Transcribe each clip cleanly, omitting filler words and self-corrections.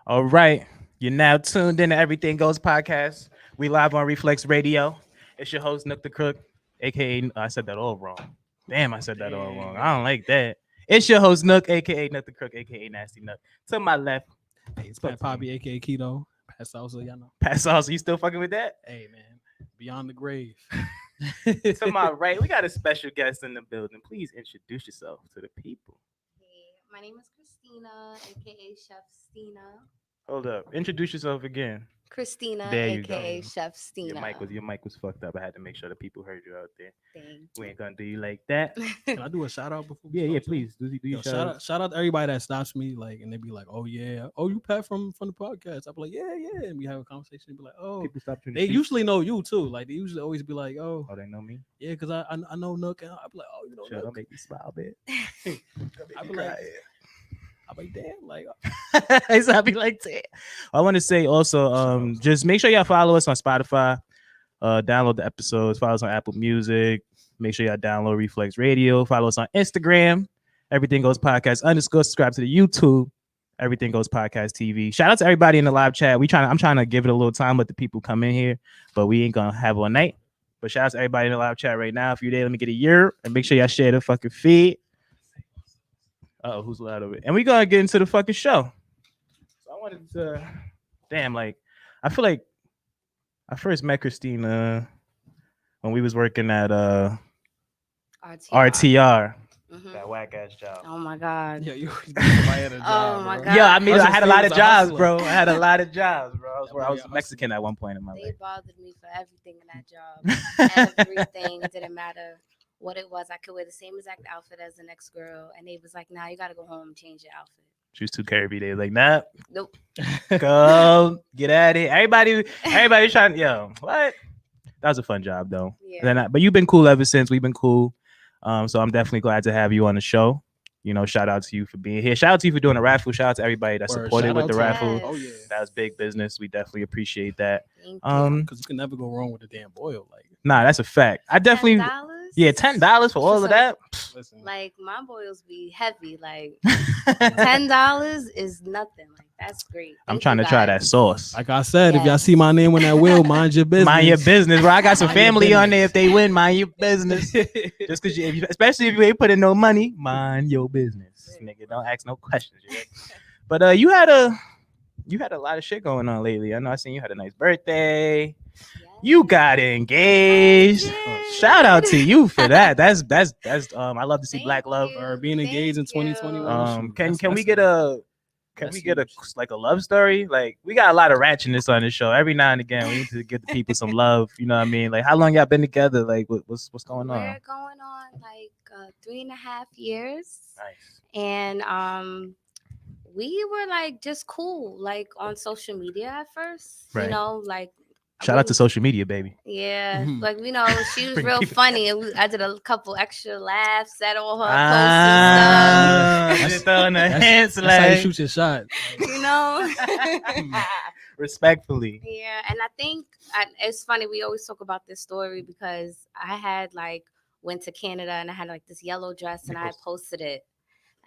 All right. You're now tuned in to Everything Goes podcast. We live on Reflex Radio. It's your host, Nook the Crook, aka I said that all wrong. Damn, I said that all wrong. I don't like that. It's your host, Nook, aka Nook the Crook, aka Nasty Nook. To my left, Hey, it's Pat Poppy, aka Keto. Pat Salsa, y'all know. Pat Sauce. You still fucking with that? Hey, man, beyond the grave. To my right, we got a special guest in the building. Please introduce yourself to the people. Hey, my name is Christina, aka Chef Stina. Hold up. Introduce yourself again. Christina, There you aka go. Chef Stina. Your mic was fucked up. I had to make sure the people heard you out there. Thank We ain't gonna do you like that. Can I do a shout out before? we Yeah, start? please. Do Yo, your shout out to everybody that stops me, like, and they be like, "Oh yeah, oh you Pat from the podcast." I be like, "Yeah," and we have a conversation. And be like, "Oh." People stop you. They usually know you too. Like they usually always be like, "Oh, Oh, they know me. yeah," because I know Nook, and I be like, "Oh, you know Sure, don't Nook." make me smile, man. I be like, I be like, damn, like I'll be like, damn. I want to say also, just make sure y'all follow us on Spotify. Download the episodes. Follow us on Apple Music. Make sure y'all download Reflex Radio. Follow us on Instagram. Everything Goes Podcast _ Subscribe to the YouTube. Everything Goes Podcast TV. Shout out to everybody in the live chat. I'm trying to give it a little time, let the people come in here, but we ain't gonna have all night. But shout out to everybody in the live chat right now. If you're there, let me get a year and make sure y'all share the fucking feed. Oh, who's loud over it? And we gonna get into the fucking show. So I wanted to, I feel like I first met Christina when we was working at RTR. Mhm. That whack ass job. Oh my God. yeah, you always get somebody at a job, my bro. God. Yeah, I mean, Hustle I had a lot of Steve's a jobs, hustler. bro. I had a lot of jobs, bro. I That was boy a Mexican at one point in my They life. bothered me for everything in that job. Everything. It didn't matter what it was. I could wear the same exact outfit as the next girl, and they was like, "Nah, you gotta go home and change your outfit." She was too curvy. They was like, nah, Nope. go get out of here. Everybody trying. Yo, what? That was a fun job though. Yeah. But you've been cool ever since. We've been cool. So I'm definitely glad to have you on the show. You know, shout out to you for being here. Shout out to you for doing the raffle. Shout out to everybody that Word, supported shout with out the to raffle. Yes. Oh yeah, That was big business. We definitely appreciate that. Thank you. because you can never go wrong with the damn boil. Like, Nah, that's a fact. I definitely, $10? yeah, $10 for all of that. listen, Like my boils be heavy. Like $10 is nothing. Like that's great. I'm Thank trying you to try that guys. sauce. like I said, if y'all Yes. see my name on that wheel, mind your business. Mind your business, bro. I got some Mind your family on there. business. If they win, mind your business. Just because especially if you ain't putting no money, mind your business, nigga. Don't ask no questions. You know? But you had a lot of shit going on lately. I know I seen you had a nice birthday. You got engaged. did. Shout out to you for that. That's I love to see Thank black love. you. Or being engaged in Thank you. 2021. Can we get a That's huge. like a love story? Like we got a lot of ratchetness on this show. Every now and again, we need to give the people some love. You know what I mean? Like how long y'all been together? Like what's going on? We're going on like 3.5 years, Nice. and we were like just cool, like on social media at first. Right. You know, like Shout out to social media, baby. yeah, Mhm. like you know, she was Bring real people- funny. I did a couple extra laughs at all her Just throwing the hints, That's how you like shoot your shot. posts and stuff. You know. respectfully. Yeah, and I think it's funny. We always talk about this story because I had like went to Canada and I had like this yellow dress and I had posted it,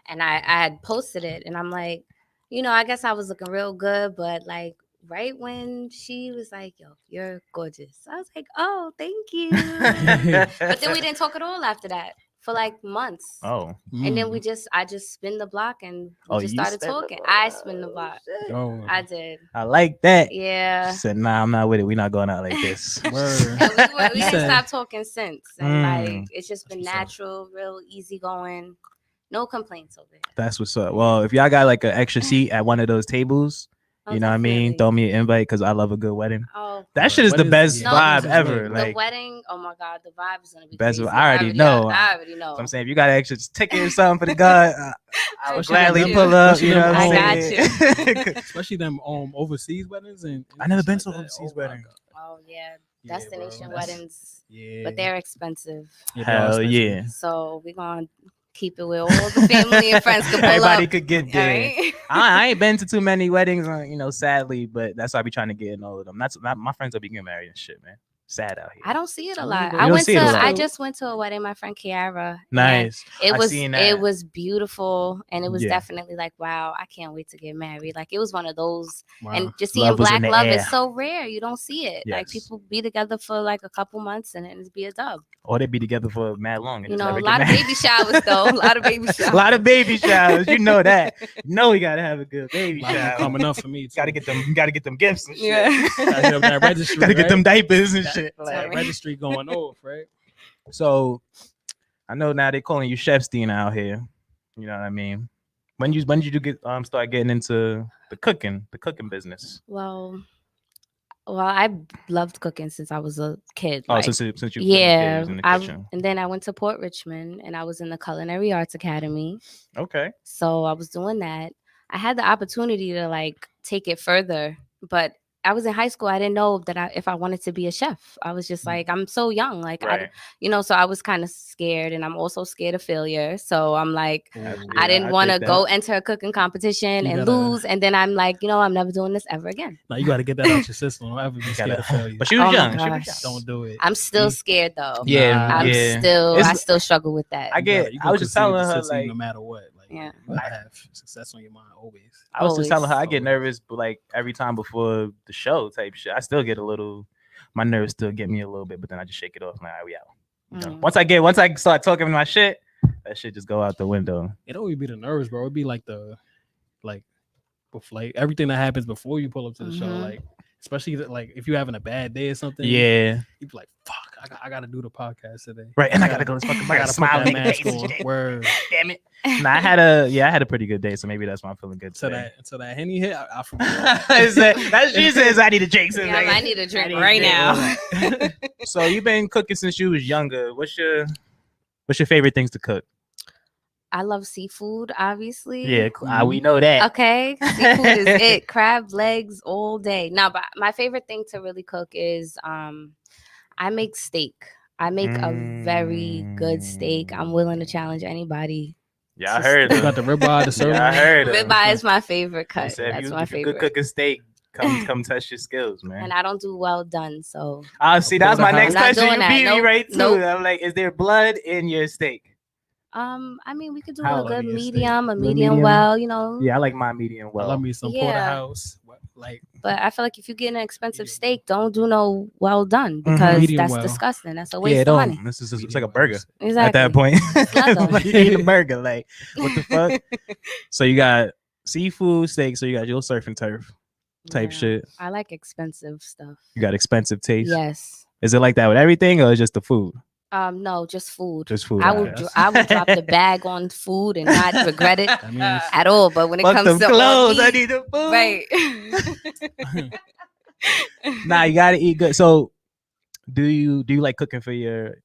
and I had posted it, and I'm like, you know, I guess I was looking real good, but like right when she was like, "Yo, you're gorgeous," I was like, "Oh, thank you." But then we didn't talk at all after that for like months. Oh, And then Mm. I just spin the block and we Oh, just you started spin the talking. block. I spin the block. Oh, I did. I like that. Yeah. She said, "Nah, I'm not with it. We're not going out like this." word. And we You didn't said- stop talking since. And Mm. like it's just been That's what's up. natural, real easy going. No complaints over here. That's what's up. Well, if y'all got like an extra seat at one of those tables, Oh, you know what I mean? definitely. Throw me an invite because I love a good wedding. Oh, That shit is the Weddings- best No, vibe the ever. the Like, wedding, oh my God, the vibe is gonna be Best- crazy. I already know. I already know. so I'm saying, if you got an extra ticket or something for the God, I would I gladly got you. pull up. Especially You know what I'm I got saying? Especially them overseas weddings and I never been shit to like that. overseas Oh, my wedding. God. Oh yeah, Yeah, destination bro. That's- weddings, Yeah, but they're expensive. Yeah, they are Hell expensive. yeah. So we're gonna keep it where all the family and friends can pull Everybody up. could get All there. right? I ain't been to too many weddings, you know, sadly, but that's why I be trying to get in all of them. That's not my friends will be getting married and shit, man. sad out here. I don't see it a You lot. don't I went see to. it a lot. I just went to a wedding. My friend Kiara. Nice. It I was. seen It that. was beautiful, and it was Yeah. definitely like, wow, I can't wait to get married. Like it was one of those. Wow. And just seeing Love was in black the love air. is so rare. You don't see it. Like Yes. people be together for like a couple months and then it's be a dub. Or they be together for mad long. And You just know, never a get lot of married. baby showers though. A lot of baby showers. A lot of baby showers. You know that. You know we gotta have a good baby A lot of them shower. coming up for me. Too. Gotta get them gifts and shit. Yeah. Gotta hit up that registry. Gotta get right? them diapers and That- shit. that Like, registry going off, right? so I know now they calling you Chefstein out here. You know what I mean? When did you get start getting into the cooking business? Well, I loved cooking since I was a kid. Oh, like, since you've been a kid, yeah, you was in the kitchen. and then I went to Port Richmond and I was in the Culinary Arts Academy. Okay. So I was doing that. I had the opportunity to like take it further, but I was in high school. I didn't know that if I wanted to be a chef. I was just like, I'm so young, like Right. so I was kind of scared, and I'm also scared of failure. So I'm like, Absolutely. I didn't want to take that. go enter a cooking competition You and gotta- lose, and then I'm like, I'm never doing this ever again. Now you got to get that out your system. Don't ever be scared Gotta- of failure. But she was Oh my young. She was gosh. young. Don't do it. I'm still Mm. scared though. Yeah, Nah. I'm yeah. still, It's- I still struggle with that. I get. You I was just telling her succeed like no matter what. Like, Yeah. you gotta have success on your mind always. I was just telling her I Always. get nervous, but like every time before the show type shit, I still get a little. My nerves still get me a little bit, but then I just shake it off. I'm like, all right, we out. You know? Mm. Once I start talking my shit, that shit just go out the window. It always be the nerves, bro. It'd be like before, like everything that happens before you pull up to the show, Mhm. like especially like if you're having a bad day or something. Yeah, you be like, "Fuck, I gotta do the podcast today." right. And I gotta go to fucking. I gotta smile and put make that the mask face. on. Word. Damn it. Nah, I had a pretty good day, so maybe that's why I'm feeling good Until today. that Henny hit, I forgot. That's she says I need a drink. Yeah, I need a drink need a right drink. now. So you've been cooking since you was younger. What's your favorite things to cook? I love seafood, obviously. Yeah, we know that. Okay, seafood is it. Crab legs all day. No, but my favorite thing to really cook is I make steak. I make a very good steak. I'm willing to challenge anybody. Yeah, I heard. You got the ribeye, the sirloin. Yeah, I heard. Ribeye is my favorite I cut. said, That's if my you favorite. good cooking steak, come test your skills, man. And I don't do well done, so See, that's my next I'm not question. doing You that. beat me Nope. right too. Nope. I'm like, is there blood in your steak? I mean, we could do How a good is steak? medium, a Good medium medium? well, you know. Yeah, I like my medium I well. love me some Yeah. porterhouse. Like But I feel like if you get an expensive Medium steak, don't do no well done because Medium that's well. disgusting. That's a waste Yeah, of don't. money. This is it's like medium a well. burger Exactly. at that point. leather. Like you eat a burger. Like what the fuck? So you got seafood, steak. So you got your surf and turf type Yeah. shit. I like expensive stuff. You got expensive taste. Yes. Is it like that with everything, or is just the food? No, just food. Just food. I all would right. I would drop the bag on food and not regret it that means at all. But when it Fuck comes them to clothes. I meat, need the food. right? Nah, you gotta eat good. So, do you like cooking for your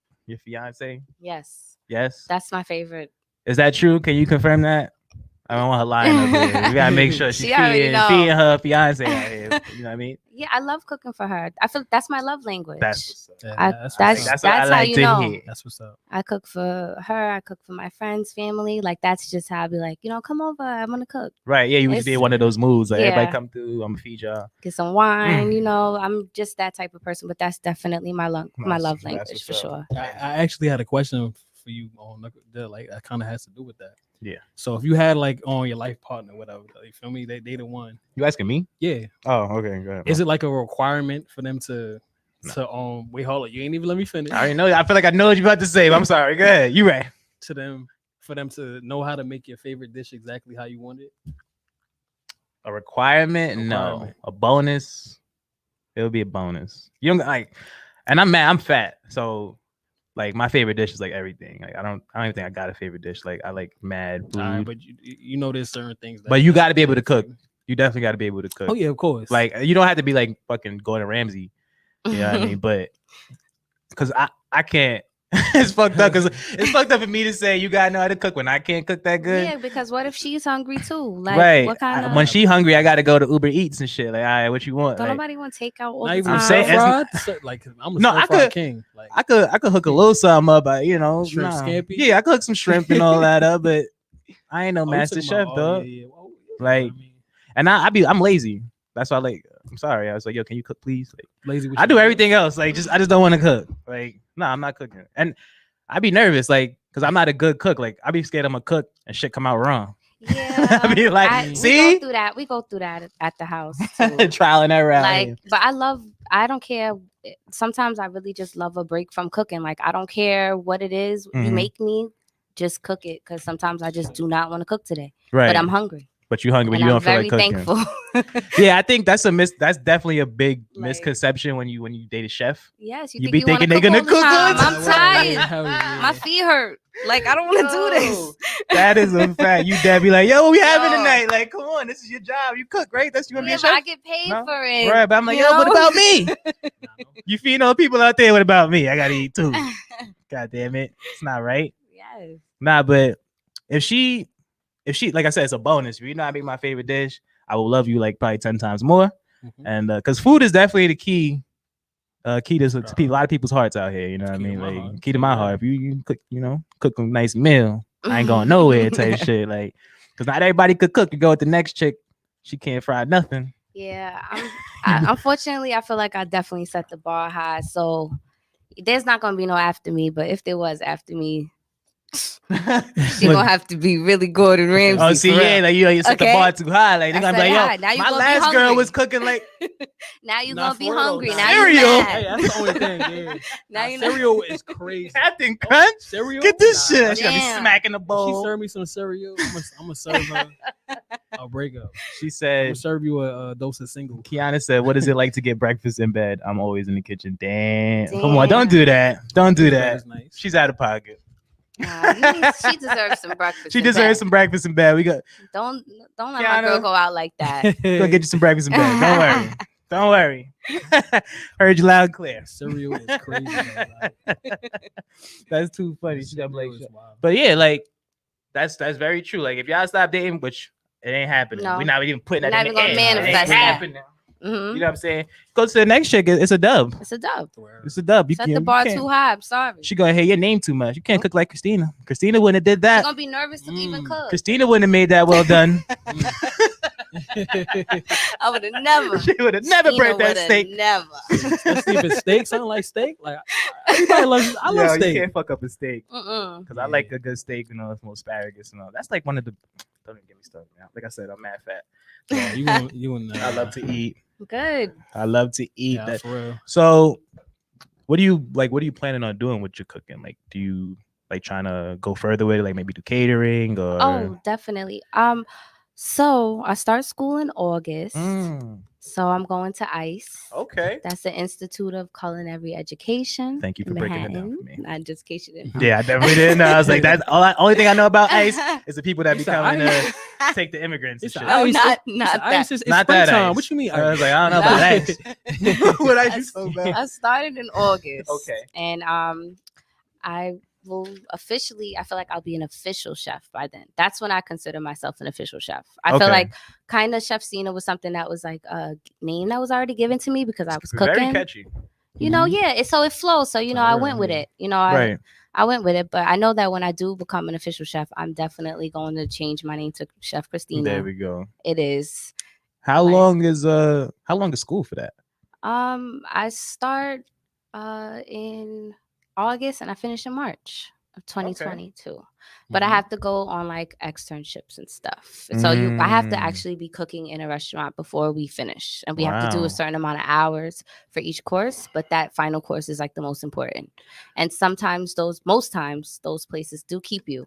fiance? Yes, Yes. that's my favorite. Is that true? Can you confirm that? I don't want her lying up here. You gotta make sure she's She already know. feeding her fiance out here. You know what I mean? Yeah, I love cooking for her. I feel that's my love language. That's what's up. yeah, I- that's that's what's up. what I that's how like you to know. hear. That's what's up. I cook for her. I cook for my friends, family. Like that's just how I be like, come over. I'm gonna cook. Right? Yeah, you just It's- did one of those moves. Like Yeah. everybody come through. I'm gonna feed y'all. Get some wine. Mm. I'm just that type of person. But that's definitely my love That's language what's for up. sure. I actually had a question for you on like that kind of has to do with that. Yeah. So if you had like on your life partner, whatever, you feel me? They the one. You asking me? Yeah. Oh, okay. Go ahead. Is it like a requirement for them to wait, hold on, you ain't even let me finish. I already know. I feel like I know what you're about to say. But I'm sorry. Go ahead. You right. To them for them to know how to make your favorite dish exactly how you want it. A requirement? No. Requirement. A bonus? It'll be a bonus. You don't like, and I'm fat, so like my favorite dish is like everything. Like I don't even think I got a favorite dish. Like I like mad food. All right, but you know there's certain things that But you got to be able to cook. You definitely got to be able to cook. Oh yeah, of course. Like you don't have to be like fucking Gordon Ramsay. You know what I mean? But because I can't. It's fucked up because it's fucked up for me to say you gotta know how to cook when I can't cook that good. Yeah, because what if she's hungry too? Like, right. what kind of? When she hungry, I gotta go to Uber Eats and shit. Like, all right, what you want? Don't Like, nobody want takeout all not the even time. saying- stir-fried? Like I'm a No, I stir-fried could- king. Like I could hook a little something up, but Shrimp scampi? Yeah, I could hook some shrimp and all that up, but I ain't no oh, you master talking chef, about- dog. yeah. Oh, yeah. Like- I mean, And I'm lazy. That's why, like, I'm sorry. I was like, yo, can you cook, please? Like, Lazy with I your do meals. everything else. Like, I just don't want to cook. Like, no, I'm not cooking. And I be nervous, like, because I'm not a good cook. Like, I be scared I'm gonna cook and shit come out wrong. Yeah, I be like, we see, go through that. We go through that at the house too. trial and error. Like, but I don't care. Sometimes I really just love a break from cooking. Like, I don't care what it is you Mhm. make me, just cook it. Because sometimes I just do not want to cook today, Right. but I'm hungry. But you hungry, but And you I'm don't feel very like cooking. thankful. Yeah, I think that's that's definitely a big Like- misconception when you date a chef. Yes, You think be you wanna thinking they gonna all the cook time. good? I'm tired. My feet hurt. Like, I don't want to do this. That is a fact. You dad be like, yo, what we having Yo. tonight? Like, come on, this is your job. You cook, right? That's you want to be Yeah, a but I chef. get paid No? for it. Right, but I'm like, you yo, what know? about me? You feeding all the people out there. What about me? I gotta eat too. God damn it, it's not right. Yes. Nah, but if she, like I said, it's a bonus. If you know I make my favorite dish, I will love you like probably 10 times more. Mhm. And because food is definitely the key. Key to a lot of people's hearts out here. You know what I Key to mean? my Like heart. key to my Yeah. heart. If you cook, cook a nice meal, I ain't going nowhere type shit. Like, because not everybody could cook. You go with the next chick, she can't fry nothing. Yeah. Unfortunately, I feel like I definitely set the bar high. So there's not going to be no after me. But if there was after me, she gonna have to be really Gordon Ramsay. Oh, see, for yeah, real. like you set the Okay. bar too high. Like I they're gonna be said like, high. yo, Now you my gonna be last girl hungry. was cooking like. Now you're Nah, gonna be for real, hungry. nah. Now Cereal. you mad. Hey, that's the only thing. Yeah. Now you know. Cereal is crazy. Captain Crunch, Cereal. get this Nah, shit. She gonna be Damn. smacking the If she bowl. serve me some cereal, I'm gonna serve her a breakup. She I'm said, gonna serve you a dose of single. Kiana said, what is it like to get breakfast in bed? I'm always in the kitchen. Damn. Come on, don't do that. Don't do That that. is nice. She's out of pocket. She deserves some breakfast. She in deserves bed. some breakfast in bed. We got Don't let my Kiana. girl go out like that. go get you some breakfast in bed. Don't worry. Don't worry. Heard you loud and clear. Cereal is crazy. though, like, That's too funny. She got cereal like, is wild. but yeah, like that's very true. Like if y'all stop dating, which it ain't happening. No. We're not even putting We're that not in even the gonna air. manifest it ain't that. happening. Mhm. You know what I'm saying? Go to the next chick. It's a dub. It's a dub. It's a dub. You Set can't- the you bar can't- too high. I'm sorry. She gonna hear your name too much. You can't cook like Christina. Christina wouldn't have did She's that. gonna be nervous to even cook. Christina wouldn't have made that well done. I would have never. She would have never Christina burnt that woulda steak. Never. Especially if it's steak, something like steak. Like everybody loves. I love Yo, steak. You can't fuck up a steak. Mm-mm. Because I like a good steak, with more asparagus and all. That's like one of the. Don't even get me started now. Like I said, I'm mad fat. Yeah, you and I love to eat. Good. I love to eat. Yeah, That. for real. So, what do you like? What are you planning on doing with your cooking? Like, do you like trying to go further with it? Like maybe do catering or? Oh, definitely. So I start school in August. So I'm going to ICE. Okay. That's the Institute of Culinary Education. Thank you for in breaking it down Manhattan. for me. Not just in case you didn't know. Yeah, I definitely didn't know. I was like, that's only thing I know about ICE is the people that be It's a coming ICE. to take the immigrants and It's a shit. No, ICE. not It's that. It's Not that springtime. ice. What you mean? I was like, I don't know about ice. What ice you talking about? I started in August. Okay. And I will officially, I feel like I'll be an official chef by then. That's when I consider myself an official chef. I Okay. feel like kind of Chef Cena was something that was like a name that was already given to me because I was Very cooking. catchy. You know, yeah. So it flows. So, I went with it. Right. I went with it. But I know that when I do become an official chef, I'm definitely going to change my name to Chef Christina. There we go. It is. How Like- long is school for that? I start in August and I finish in March of 2022. But I have to go on like externships and stuff. So I have to actually be cooking in a restaurant before we finish. And we have to do Wow. a certain amount of hours for each course, but that final course is like the most important. And most times those places do keep you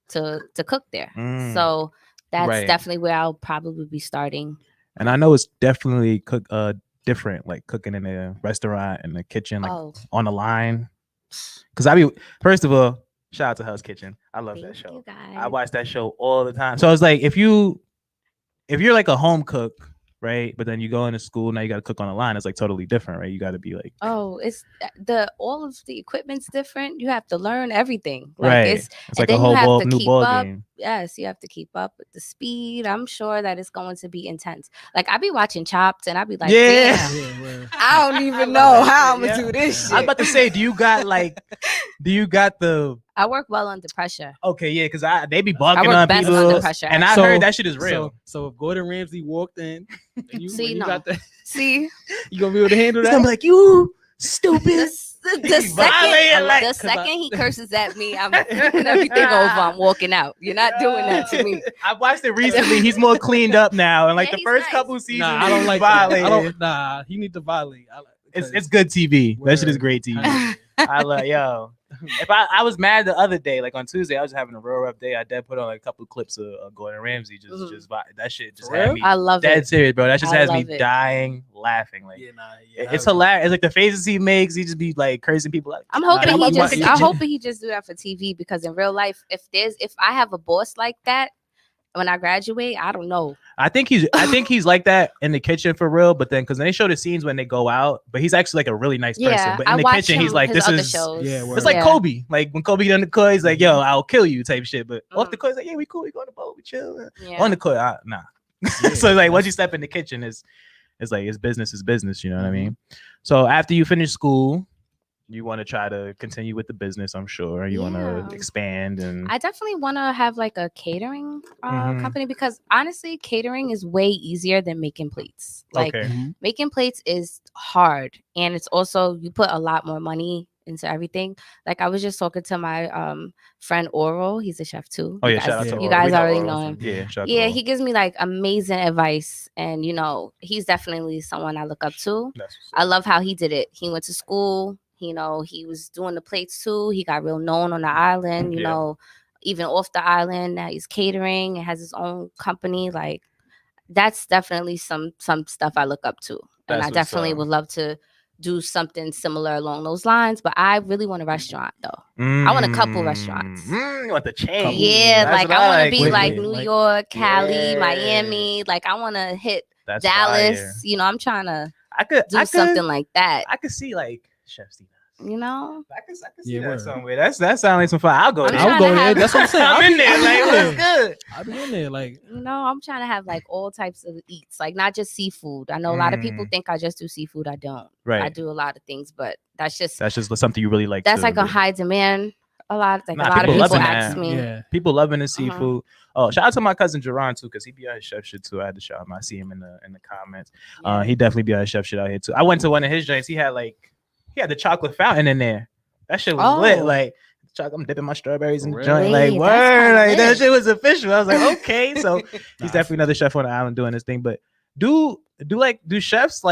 to cook there. So that's Right. definitely where I'll probably be starting. And I know it's definitely different, like cooking in a restaurant in the kitchen, like Oh, on the line. Because first of all, shout out to Hell's Kitchen. I love that thank show. you guys. I watch that show all the time. So it's like if you're like a home cook, right? But then you go into school, now you got to cook on the line. It's like totally different, right? You got to be like, Oh, it's all of the equipment's different. You have to learn everything. Like right. it's It's like then a you whole have to new keep ball up. game. yes, you have to keep up with the speed. I'm sure that it's going to be intense. Like I be watching Chopped and I be like, Yeah. damn, Yeah, word. I don't I even love know that how shit, I'm gonna yeah. do this shit. I was about to say, do you got the I work well under pressure. okay, yeah, because they be I barking work on best people, under pressure. and I So- heard that shit is real. So if Gordon Ramsay walked in, and you, See, when you no. got that, See, you gonna be able to handle He's that? gonna be like, you stupid. the violating, like- second he curses at me, I'm flipping everything over. I'm walking out. You're not doing that to me. I watched it recently. He's more cleaned up now, and like Yeah, the he's first nice. couple seasons, Nah, I he don't was like that. I violating. don't. Nah, he need to violate. It's good TV. That shit is Word. great TV. Hell I love yo. If I was mad the other day, like on Tuesday, I was having a real rough day. I did put on like a couple clips of Gordon Ramsay. That shit just For had real? me I love dead it. serious, bro. That just I has me love it. dying laughing. Like Yeah, it's hilarious. It's like the faces he makes. He just be like cursing people. Like I'm Nah, hoping you he might- just. you I'm might- hoping he just do that for TV because in real life, if I have a boss like that when I graduate, I don't know. I think he's like that in the kitchen for real. But then because they show the scenes when they go out, but he's actually like a really nice person. Yeah, But in I the watch kitchen, him, he's like, his this other is. shows. Yeah, word. It's like Yeah. Kobe. Like when Kobe get on the court, he's like, "Yo, I'll kill you," type shit. But off the Mhm. court, he's like, "Yeah, we cool. We go on the boat. We chill." Yeah. On the court, nah. So like, once you step in the kitchen, it's like it's business is business. You know what I mean? So after you finish school, you want to try to continue with the business. I'm sure you want Yeah. to expand and. I definitely want to have like a catering Mhm. company because honestly, catering is way easier than making plates. Like Okay. Mhm. making plates is hard, and it's also you put a lot more money into everything. Like I was just talking to my friend Oral. He's a chef too. Oh You yeah, guys- shout out to you Oral. you guys We know already Oral know from- him. Yeah, shout out to Yeah, Oral. he gives me like amazing advice, and he's definitely someone I look up to. That's what's I up. love how he did it. He went to school. He was doing the plates too. He got real known on the island. Yeah. Even off the island. Now he's catering and has his own company. Like that's definitely some stuff I look up to, and That's I what's definitely up. would love to do something similar along those lines. But I really want a restaurant though. I want a couple restaurants. You want the chain? Couple. Yeah, That's like what I want to like. be Wait, like wait, New like- York, Cali, Yeah. Miami. Like I want to hit That's Dallas. fire. I'm trying to I could do something like that. I could see like Chef Steve. I could see Yeah, that word. somewhere. That sounds like some fun. I'll go I'm there. I'll trying go to there. have- That's what I'm saying. I'm in there. Like, what's good? I'll be in there. Like, I'm trying to have like all types of eats, like not just seafood. I know a lot of people Mm. think I just do seafood. I don't. Right. I do a lot of things, but that's just That's just something you really like. that's to like a do. high demand. A lot of Nah, a lot of people people loving ask that. me. yeah. People loving the Uh-huh. seafood. Oh, shout out to my cousin Jerron too, because he be on his chef shit too. I had to shout him. I see him in the comments. Yeah. He definitely be on his chef shit out here too. I went to one of his joints. He had the chocolate fountain in there. That shit was lit. Oh. Like I'm dipping my strawberries in the For joint. real? Like Wait, that's word. kinda Like that lit. shit was official. I was like, okay. So he's Nah, definitely another chef on the island doing this thing. But do chefs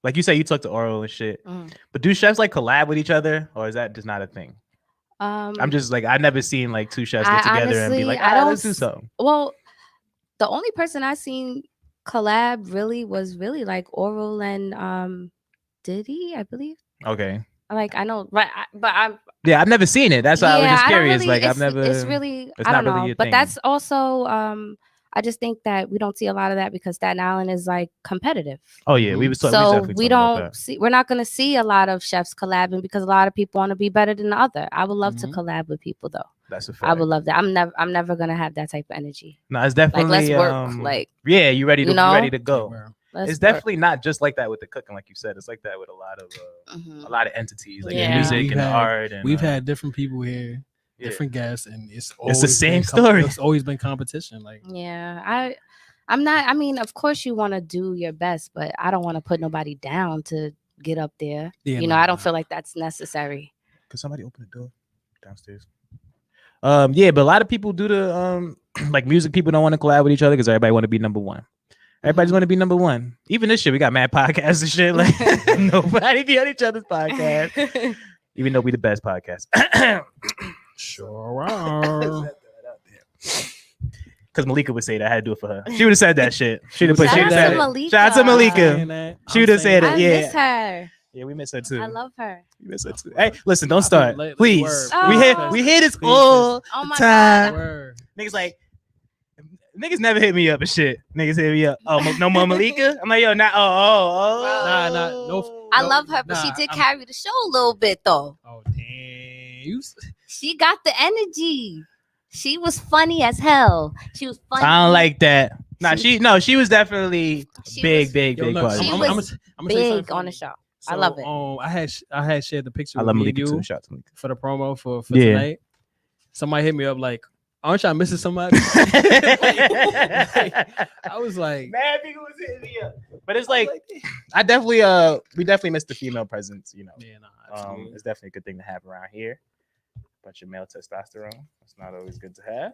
like you say you talk to Oro and shit. Mm. But do chefs like collab with each other, or is that just not a thing? I'm just like I've never seen like two chefs get I together and be honestly- like, I don't let's do s- something. Well, the only person I seen collab was really like Oral and Diddy, I believe. Okay. Like I know, but I'm Yeah, I've never seen it. That's why I was just I don't curious. really- like I've it's- never. It's really it's I not don't really know, your but thing. that's also I just think that we don't see a lot of that because Staten Island is like competitive. Oh yeah, we was talking. So definitely we talking about don't see. We're not going to see a lot of chefs collabing because a lot of people want to be better than the other. I would love to Mhm. collab with people though. that. That's a fact. I would love that. I'm never going to have that type of energy. No, it's definitely Like let's work. Like yeah, you ready to you know? ready to go. Bro. let's It's work. definitely not just like that with the cooking, like you said. It's like that with a lot Mhm. of entities, like Yeah. the music We've and the had- art. And We've had different people here, yeah. different guests, and it's the always same been story. It's always been competition. Like, Yeah, I'm not. I mean, of course you want to do your best, but I don't want to put nobody down to get up there. yeah, I nah, don't feel like that's necessary. Could somebody open the door downstairs? Yeah, but a lot of people do the like music. People don't want to collab with each other because everybody want to be number one. Everybody's Mhm. want to be number one. Even this shit, we got mad podcasts and shit. Like nobody be on each other's podcast, even though we the best podcast. Sure are. Because Malika would say that. I had to do it for her. She would have said that shit. She'd have put. Shout She out would to have said it. Malika. Shout out to I'm Malika. saying that. She I'm would've saying said it, I that. yeah. miss her. Yeah, we miss her too. I love her. We miss her too. Hey, listen, don't start, Let- please. word. Oh. We hear this Please, all Oh the my time. god. Word. Niggas like. Niggas never hit me up and shit. Niggas hit me up. Oh, no more Malika? I'm like, yo, not. Oh. Nah, no. I No, love her, but she nah, did I'm- carry the show a little bit though. Oh damn! She got the energy. She was funny as hell. She was funny. I don't like that. She was definitely She big, was- big, Yo, big look, part. She I'm was gonna say something big on funny. the show. So, I love it. I had shared the picture I with love me and Malika too. you Shout out to Malika. for the promo for Yeah. tonight. Somebody hit me up like, aren't y'all missing somebody? I was like, Mad people was hitting me up. But it's I was like, I definitely we definitely missed the female presence, yeah, nah, absolutely. it's definitely a good thing to have around here. Bunch of male testosterone. It's not always good to have.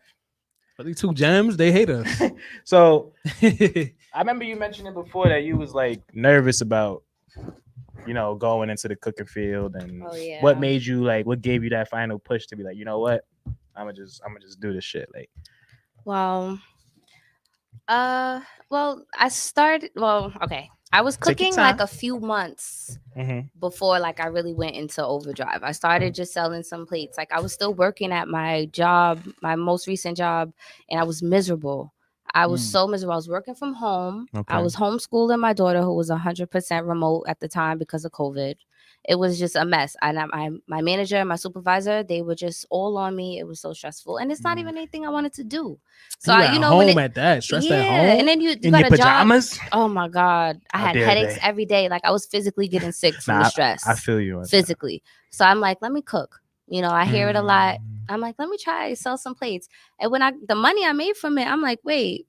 But these two gems, they hate us. So I remember you mentioning before that you was like nervous about, going into the cooking field, and Oh, yeah. what made you like, what gave you that final push to be like, you know what, I'm gonna just do this shit. Like, Well, I was Take your cooking like time. a few months before like I really went into overdrive. I started just selling some plates. Like I was still working at my job, my most recent job, and I was miserable. I was so miserable. I was working from home. Okay. I was homeschooling my daughter, who was 100% remote at the time because of COVID. It was just a mess. And my manager and my supervisor, they were just all on me. It was so stressful, and it's not even anything I wanted to do. So you I, at when home it, at that, stressed yeah, at home. and then you in got your a job. pajamas. Oh my God. I How had dare headaches they. every day. Like I was physically getting sick from Nah, the stress. I feel you on that. physically. So I'm like, let me cook. I hear it a lot. I'm like, let me try sell some plates. And when the money I made from it, I'm like, wait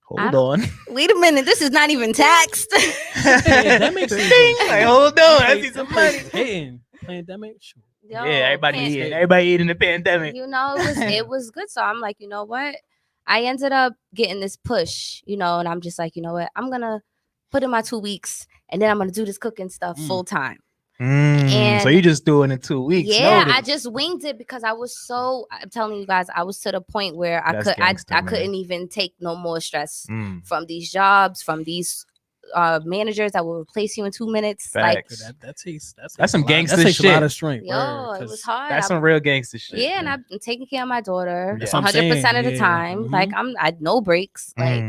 Hold on. a minute. This is not even taxed. Pandemic Ding. season. Like, hold on. I see some money. Hitting pandemic. Sure. Yo, Yeah, everybody pan- eating. Everybody eating the pandemic. it was good. So I'm like, you know what? I ended up getting this push, and I'm just like, you know what? I'm gonna put in my 2 weeks, and then I'm gonna do this cooking stuff full time. So you just doing it 2 weeks? Yeah, notice. I just winged it because I'm telling you guys, I was to the point where I That's gangster, I man. couldn't even take no more stress from these jobs, from these managers that will replace you in 2 minutes. Facts. Like That's some gangster That takes shit. a lot of strength. yo, it was hard. That's some real gangster shit. Yeah, man. and I'm taking care of my daughter That's what I'm 100% of the saying, time. yeah. Like I had no breaks. Like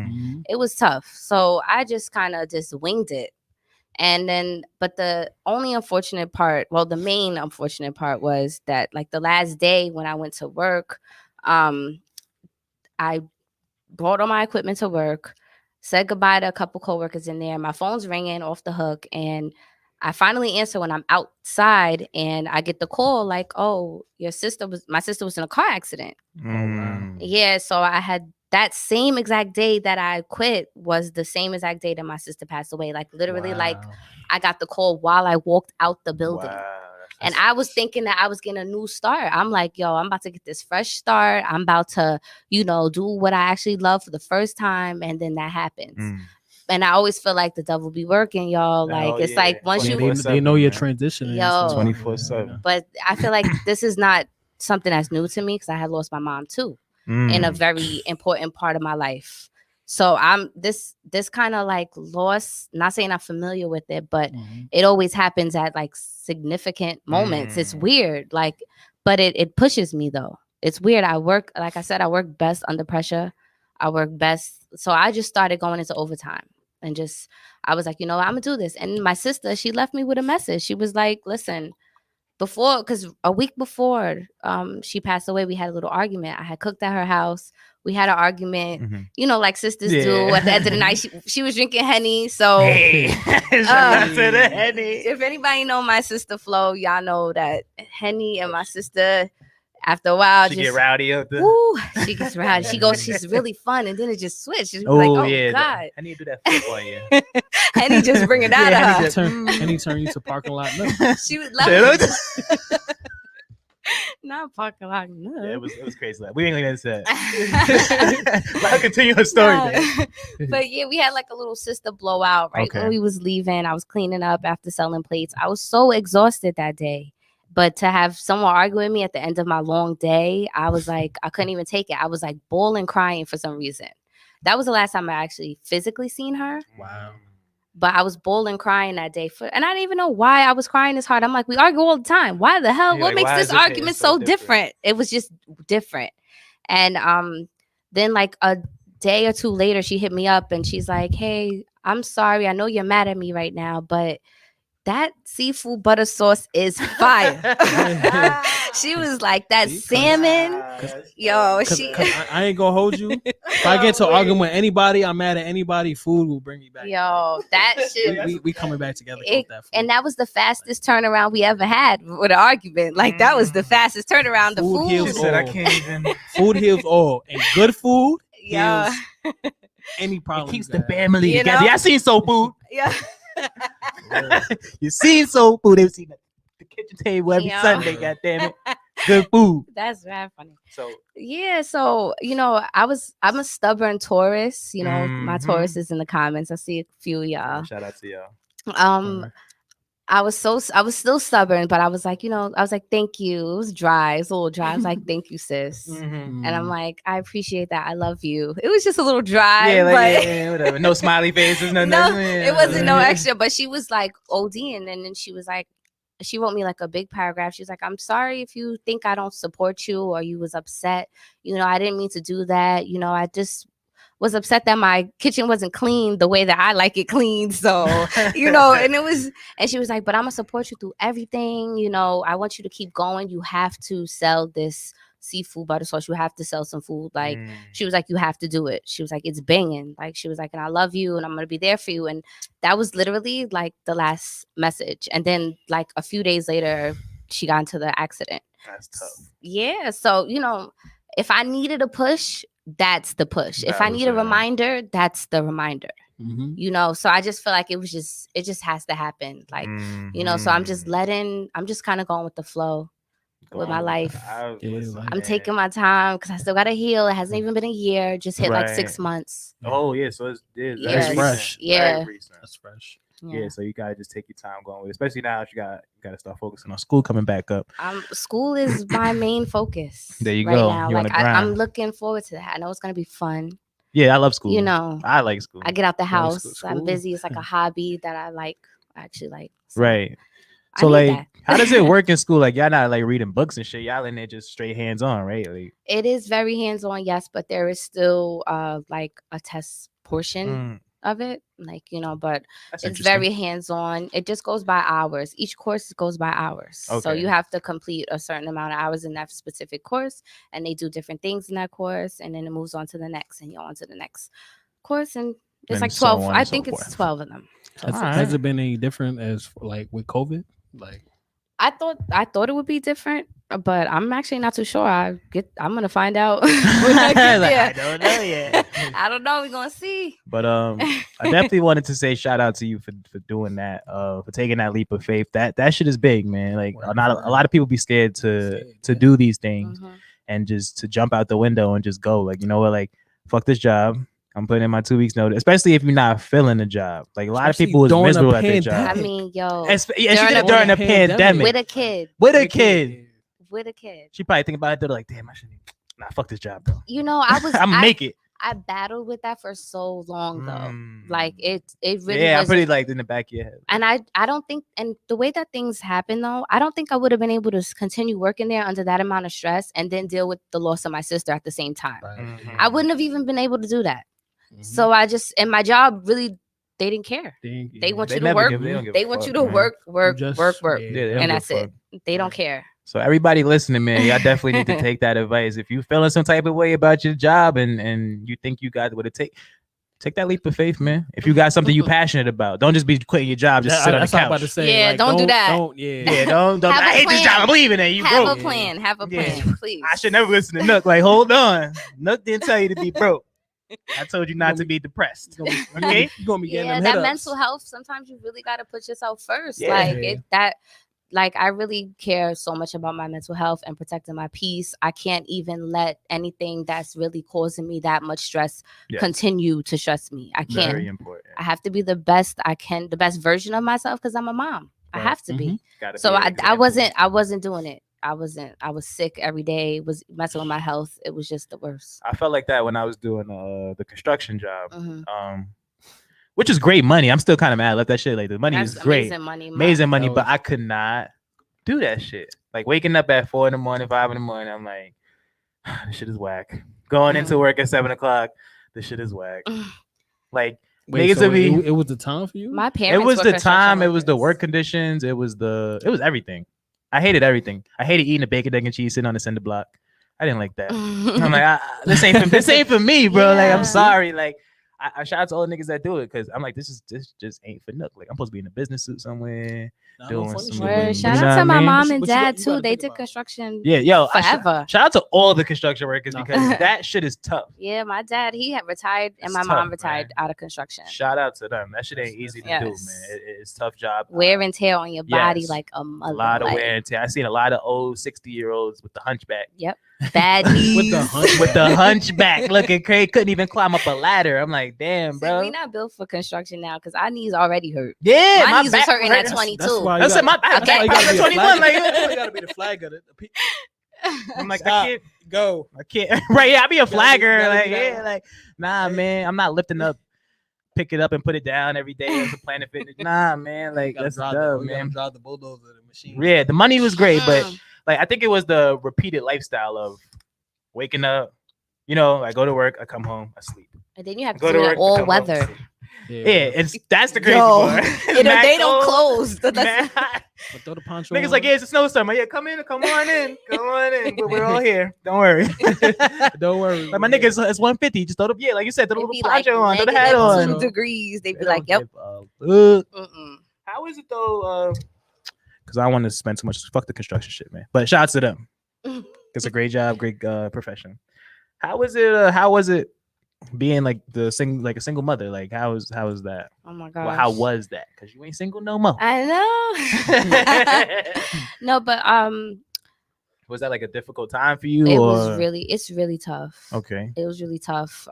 it was tough. So I just kind of just winged it. And then, but the main unfortunate part was that like the last day when I went to work, I brought all my equipment to work, said goodbye to a couple coworkers in there. My phone's ringing off the hook, and I finally answer when I'm outside, and I get the call like, "Oh, my sister was in a car accident." Oh, wow. Yeah, so I had that same exact day that I quit was the same exact day that my sister passed away. Like literally, like I got the call while I walked out the building. Wow. And I was thinking that I was getting a new start. I'm like, yo, I'm about to get this fresh start. I'm about to, do what I actually love for the first time. And then that happens. And I always feel like the devil be working, y'all. Like, it's like once they know you're transitioning. Yo. 24/7. But I feel like this is not something that's new to me because I had lost my mom too in a very important part of my life. So I'm this kind of like loss, not saying I'm familiar with it, but it always happens at like significant moments. It's weird, like, but it pushes me though. It's weird. Like I said, I work best under pressure. I work best. So I just started going into overtime and I was like, I'm gonna do this. And my sister, she left me with a message. She was like, listen, because a week before she passed away, we had a little argument. I had cooked at her house. We had an argument, like sisters do. At the end of the night, she was drinking Henny. So Shout out to the Henny. If anybody know my sister Flo, y'all know that Henny and my sister, after a while, She get rowdy up there. Woo, she gets rowdy. She's really fun, and then it just switched. She's like, oh yeah, God. I need to do that flip on you. Henny just bring it out of her. Henny turn you to parking lot. No. She would love it. Not parking lot. No. Yeah, it was crazy. Like, we ain't gonna get into that. But I'll continue her story. But yeah, we had like a little sister blowout right when we was leaving. I was cleaning up after selling plates. I was so exhausted that day. But to have someone argue with me at the end of my long day, I was like, I couldn't even take it. I was like bawling, crying for some reason. That was the last time I actually physically seen her. Wow. But I was bawling, crying that day. And I didn't even know why I was crying this hard. I'm like, we argue all the time. Why the hell? What makes this argument so different? It was just different. And then like a day or two later, she hit me up and she's like, hey, I'm sorry. I know you're mad at me right now, but that seafood butter sauce is fire. She was like, that See? salmon. Yo, Cause, she. 'cause I ain't gonna hold you. If I get to arguing with anybody, I'm mad at anybody. Food will bring me back. Yo, that shit. We coming back together. It, That food. and that was the fastest turnaround we ever had with an argument. Like that was the fastest turnaround. The Food food. heals She said, I all. can't even. Food heals all, and good food Yeah. heals any problem. It keeps you the got. family You together. know? Y'all seen Soul Food? Yeah. You seen Soul Food? They've seen the kitchen table every Yeah. Sunday. God damn it, good food. That's very funny. So Yeah, so I'm a stubborn Taurus. My Mhm. Taurus is in the comments. I see a few of y'all. shout out to y'all. I was still stubborn, but I was like, thank you. It was dry. It was a little dry. I was like, thank you, sis. Mm-hmm. And I'm like, I appreciate that. I love you. It was just a little dry, Yeah, like, but yeah, whatever. No smiley faces, no, no, yeah. it wasn't no extra. But she was like ODing, and then she was like, she wrote me like a big paragraph. She was like, I'm sorry if you think I don't support you or you was upset. I didn't mean to do that. I just was upset that my kitchen wasn't clean the way that I like it clean. So, and she was like, but I'm gonna support you through everything. I want you to keep going. You have to sell this seafood butter sauce. You have to sell some food. Like, she was like, you have to do it. She was like, it's banging. Like, she was like, and I love you and I'm going to be there for you. And that was literally like the last message. And then like a few days later, she got into the accident. That's tough. Yeah. So, if I needed a push, that's the push. If I need a reminder, that's the reminder. Mm-hmm. So I just feel like it just has to happen. Like, so I'm just kind of going with the flow. With my life. I'm taking my time because I still gotta heal. It hasn't even been a year. Just hit like 6 months. Oh yeah, so Yes. Fresh. Yeah, That's fresh. Yeah, so you gotta just take your time going with it. Especially now, you gotta start focusing on school coming back up. School is my main focus. There you right go. Now. Like I'm looking forward to that. I know it's gonna be fun. Yeah, I love school. I like school. I get out the house. School. I'm busy. It's like a hobby that I actually like. So right. So like, how does it work in school? Like, y'all not like reading books and shit. Y'all in there just straight hands on, right? Like, it is very hands on, yes, but there is still like a test portion of it, like but it's very hands on. It just goes by hours. Each course goes by hours, so you have to complete a certain amount of hours in that specific course, and they do different things in that course, and then it moves on to the next, and you're on to the next course, and it's like 12. I think it's 12 of them. So has it been any different as like with COVID? Like, I thought it would be different, but I'm actually not too sure. I'm gonna find out. I don't know yet. I don't know. We're gonna see. But I definitely wanted to say shout out to you for doing that, for taking that leap of faith. That shit is big, man. Like a lot of people be scared to do these things and just to jump out the window and just go. Like, like, fuck this job. I'm putting in my 2 weeks notice, especially if you're not feeling the job. Like a lot of people was miserable at their job. I mean, yo, she did it during the pandemic with a kid. She probably think about it. They're like, damn, I shouldn't. Nah, fuck this job, though. I'm make it. I battled with that for so long though. Like it really. Yeah, I'm pretty like in the back of your head. And I don't think, and the way that things happen though, I don't think I would have been able to continue working there under that amount of stress and then deal with the loss of my sister at the same time. Right. I wouldn't have even been able to do that. So and my job really, they didn't care. They want you to work. They want you to work, and that's it. They don't care. So everybody listening, man, y'all definitely need to take that advice. If you feeling some type of way about your job and you think you got what it take that leap of faith, man. If you got something you passionate about, don't just be quitting your job, just sit on the couch. About to say, like, don't do that. Don't. I hate this job. I'm leaving it. You have broke. a plan. Have a plan, please. I should never listen to Nook. Like, hold on. Nook didn't tell you to be broke. I told you not to be depressed. Okay, you're gonna be getting them that hit-ups. mental health. Sometimes you really got to put yourself first. Like I really care so much about my mental health and protecting my peace. I can't even let anything that's really causing me that much stress continue to stress me. I can't. Very important. I have to be the best I can, the best version of myself because I'm a mom. Right. I have to be. So I wasn't doing it. I was sick every day, was messing with my health. It was just the worst. I felt like that when I was doing the construction job, which is great money. I'm still kind of mad. I left that shit. Like the money is great. Amazing money, but I could not do that shit. Like waking up at 4 a.m, 5 a.m, I'm like, this shit is whack. Going into work at 7 o'clock, this shit is whack. Like Wait, Niggas so would be. it was the time for you? My It parents. was were the construction time. It was the workers. work conditions. It was everything. I hated everything. I hated eating a bacon, egg, and cheese sitting on the cinder block. I didn't like that. I'm like, this ain't for me, bro. Like, I'm Yeah. sorry. Like, I shout out to all the niggas that do it because I'm like, this just ain't for nook. Like, I'm supposed to be in a business suit somewhere. Nah, doing no funny some shit. Word. Word. Shout You know out to what my I mean? mom and But you dad gotta too. They think did about it. construction. Yeah, yo, forever. shout out to all the construction workers Nah, because for real. that shit is tough. Yeah, my dad, he had retired and It's my tough, mom retired man. out of construction. Shout out to them. That shit ain't That's easy to yes. do, man. It's a tough job. Wear and tear on your body yes. like a A mother. lot of like, wear and tear. I seen a lot of old 60-year-olds with the hunchback. Yep. Bad knees. With the hunchback. With the hunchback looking crazy, couldn't even climb up a ladder. I'm like, damn, See, bro. we not built for construction now because our knees already hurt. Yeah, My knees was back hurting at hurts. 22. That's why you That's gotta, my back. Okay. that's why you Back gotta at be a 21. flag. Like, That's why you gotta be the flag of it. I'm like, Stop. I can't. Go. I can't. Right? Yeah, I be a Gotta be- flagger. gotta Like, be that yeah, one. like, nah, Hey. man. I'm not lifting up, pick it up and put it down every day as a Planet Fitness. Nah, man. Like, that's dumb, man. Drive the bulldozer, the machine. Yeah, the money was great, but Mm. like, I think it was the repeated lifestyle of waking up. You know, I go to work, I come home, I sleep. And then you have I to go do to it work, I all come home, weather. sleep. Yeah, that's the crazy Yo, part. they Max don't old, close. That's Mad- But throw the poncho Niggas on. like, yeah, it's a snowstorm. Yeah, come on in, come on in. But we're all here. Don't worry. Don't worry. Like my niggas, it's 150. Just throw the like you said, throw the It'd little be like poncho on, throw the hat -2 on. degrees. They'd They be like, don't yep. give a fuck. Mm-mm. How is it though? Because I want to spend too much. Fuck the construction shit, man. But shout out to them. It's a great job, great profession. How was it? How was it being like a single mother? Like how is that? Oh my gosh. Well, how was that? Because you ain't single no more. I know. No, but Was that like a difficult time for you? it's really tough. Okay. It was really tough.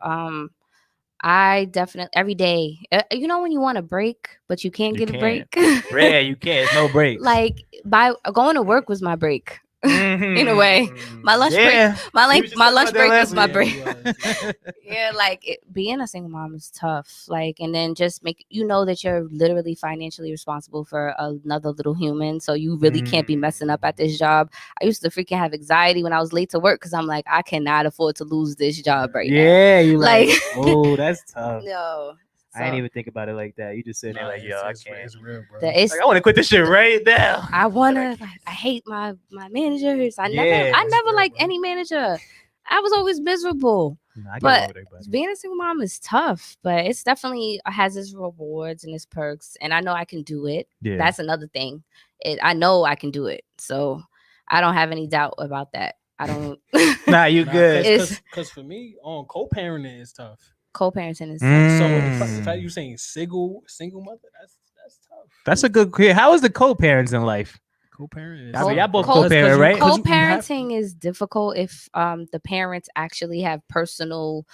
I definitely every day. You know when you want a break, but you can't You get a can't. break. Yeah, you can't. It's no break. Like by going to work was my break. In a way. My lunch break. My You was just lunch talking about that break was my last break. Yeah, like being a single mom is tough. Like, and then just that you're literally financially responsible for another little human. So you really can't be messing up at this job. I used to freaking have anxiety when I was late to work because I'm like, I cannot afford to lose this job right now. Yeah, you like, Like- oh, that's tough. No. I ain't even think about it like that. You just sitting there like, yo, I can't. It's real, bro. It's Like, I want to quit this shit right now. I wanna But I like I hate my managers. I Yeah, never real, liked bro. any manager. I was always miserable. Nah, I get But along with everybody. being a single mom is tough, but it's definitely has its rewards and its perks, and I know I can do it. Yeah. That's another thing. I know I can do it, so I don't have any doubt about that. I don't. Nah, you good. It's- Because for me, on co-parenting is tough. Co-parenting is So Mm. in fact, you saying single mother, that's tough. That's a good. How is the co-parents in life? Co-parenting. I mean, y'all both Co- co-parent, right? co-parenting is difficult if the parents actually have personal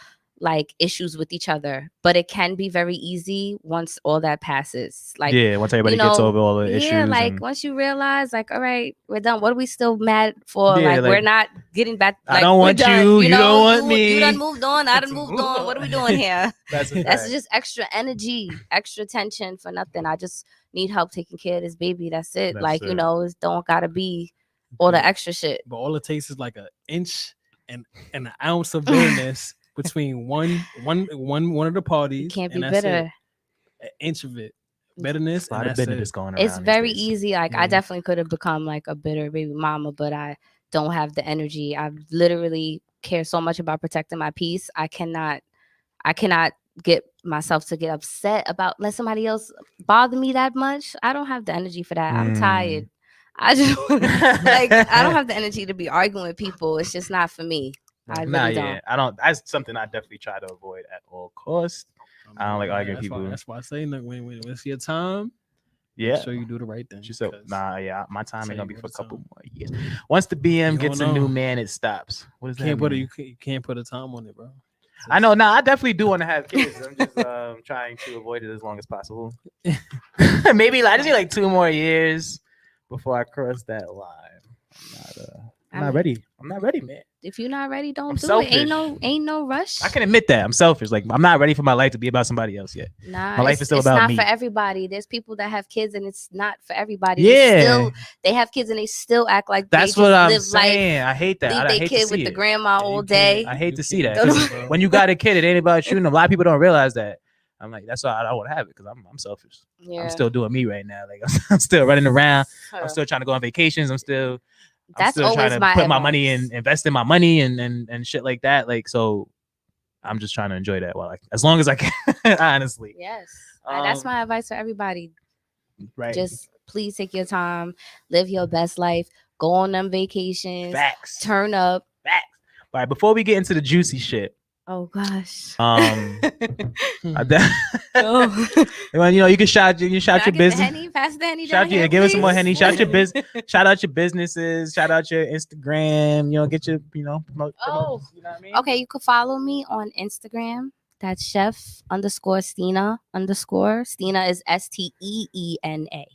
like issues with each other, but it can be very easy once all that passes. Like Yeah, once everybody gets over all the issues. yeah, like and- once you realize, like, all right, we're done. What are we still mad for? Yeah, like, we're like, not getting back. I Like, don't we're want done. you don't want me. You done moved on. I done moved on. What are we doing here? that's a That's fact. just extra energy, extra tension for nothing. I just need help taking care of this baby. That's it. That's Like, it. It don't gotta be all the extra shit. But all it takes is like an inch and an ounce of bitterness between one of the parties. You can't be and that's bitter. it. An inch of it. Bitterness. a lot and of that's bitterness it. going around. It's these very days. easy. Like Yeah. I definitely could have become like a bitter baby mama, but I don't have the energy. I literally care so much about protecting my peace. I cannot get myself to get upset about let somebody else bother me that much. I don't have the energy for that. I'm tired. I just like I don't have the energy to be arguing with people. It's just not for me. I really Nah, don't. yeah, I don't. That's something I definitely try to avoid at all costs. I don't like arguing that's people. That's why I say look, when it's your time, Yeah. make sure you do the right thing. She said, 'cause "Nah, yeah, my time Say ain't gonna be what for a it's couple on. more years. Once the BM You gets don't a new know. man, it stops. What does you that can't put mean? you can't put a time on it, bro. It's I know. just- Nah, I definitely do want to have kids. I'm just trying to avoid it as long as possible. Maybe I just need like 2 more years before I cross that line. I'm not ready. I'm not ready, man. If you're not ready, don't I'm do selfish. it. Ain't no rush. I can admit that I'm selfish. Like I'm not ready for my life to be about somebody else yet. Nah, My life is still it's about not me. for everybody. There's people that have kids and it's not for everybody. Yeah, They have kids and they still act like that's they what just I'm live saying. I hate that. life, I leave hate their to kid see with the it. grandma You all can't- day. I hate to see can't that. do 'Cause it, bro. when you got a kid, it ain't about you. No, a lot of people don't realize that. I'm like, that's why I don't want to have it because I'm selfish. Yeah. I'm still doing me right now. Like I'm still running around. I'm still trying to go on vacations. I'm still That's trying always to my put my money advice. in, invest in my money and shit like that. Like, so I'm just trying to enjoy that while as long as I can, honestly. Yes. That's my advice for everybody. Right. Just please take your time, live your best life, go on them vacations, Facts. turn up. Facts. All right, before we get into the juicy shit, Oh gosh. Oh. Well, you know, you can shout your business. Henny, pass the Henny Shout down here, give us some more please. Henny. Shout your shout out your businesses. Shout out your Instagram. You know, get your promote, Oh. you know what I mean? Okay, you can follow me on Instagram. That's chef_Stina_. Stina is STEENA.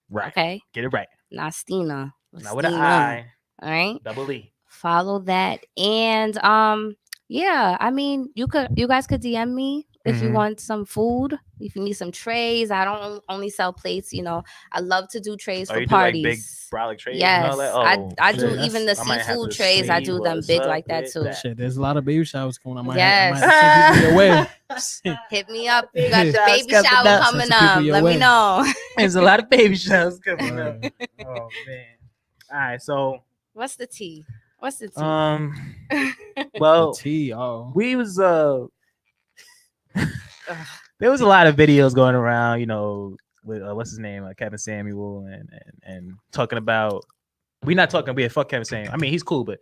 Right. Okay. Get it right. Not Stina. Not with an I. All right. Double E. Follow that. And yeah, I mean, you guys could DM me if you want some food, if you need some trays. I don't only sell plates, you know. I love to do trays for you parties. Do like big brolic trays yes, and all that? Oh, I do shit, even the seafood trays. I do them big like that too. Shit, there's a lot of baby showers going on. Yes. I might have to send people your way. Hit me up. You got the baby Coming shower up. coming Send some up. people your Let way. me know. There's a lot of baby showers coming up. Word. Oh man. All right, so What's the tea? What's the tea? well, The tea, oh. we was there was a lot of videos going around, you know, with what's his name, Kevin Samuel, and talking about. We had fuck Kevin Samuel. I mean, he's cool, but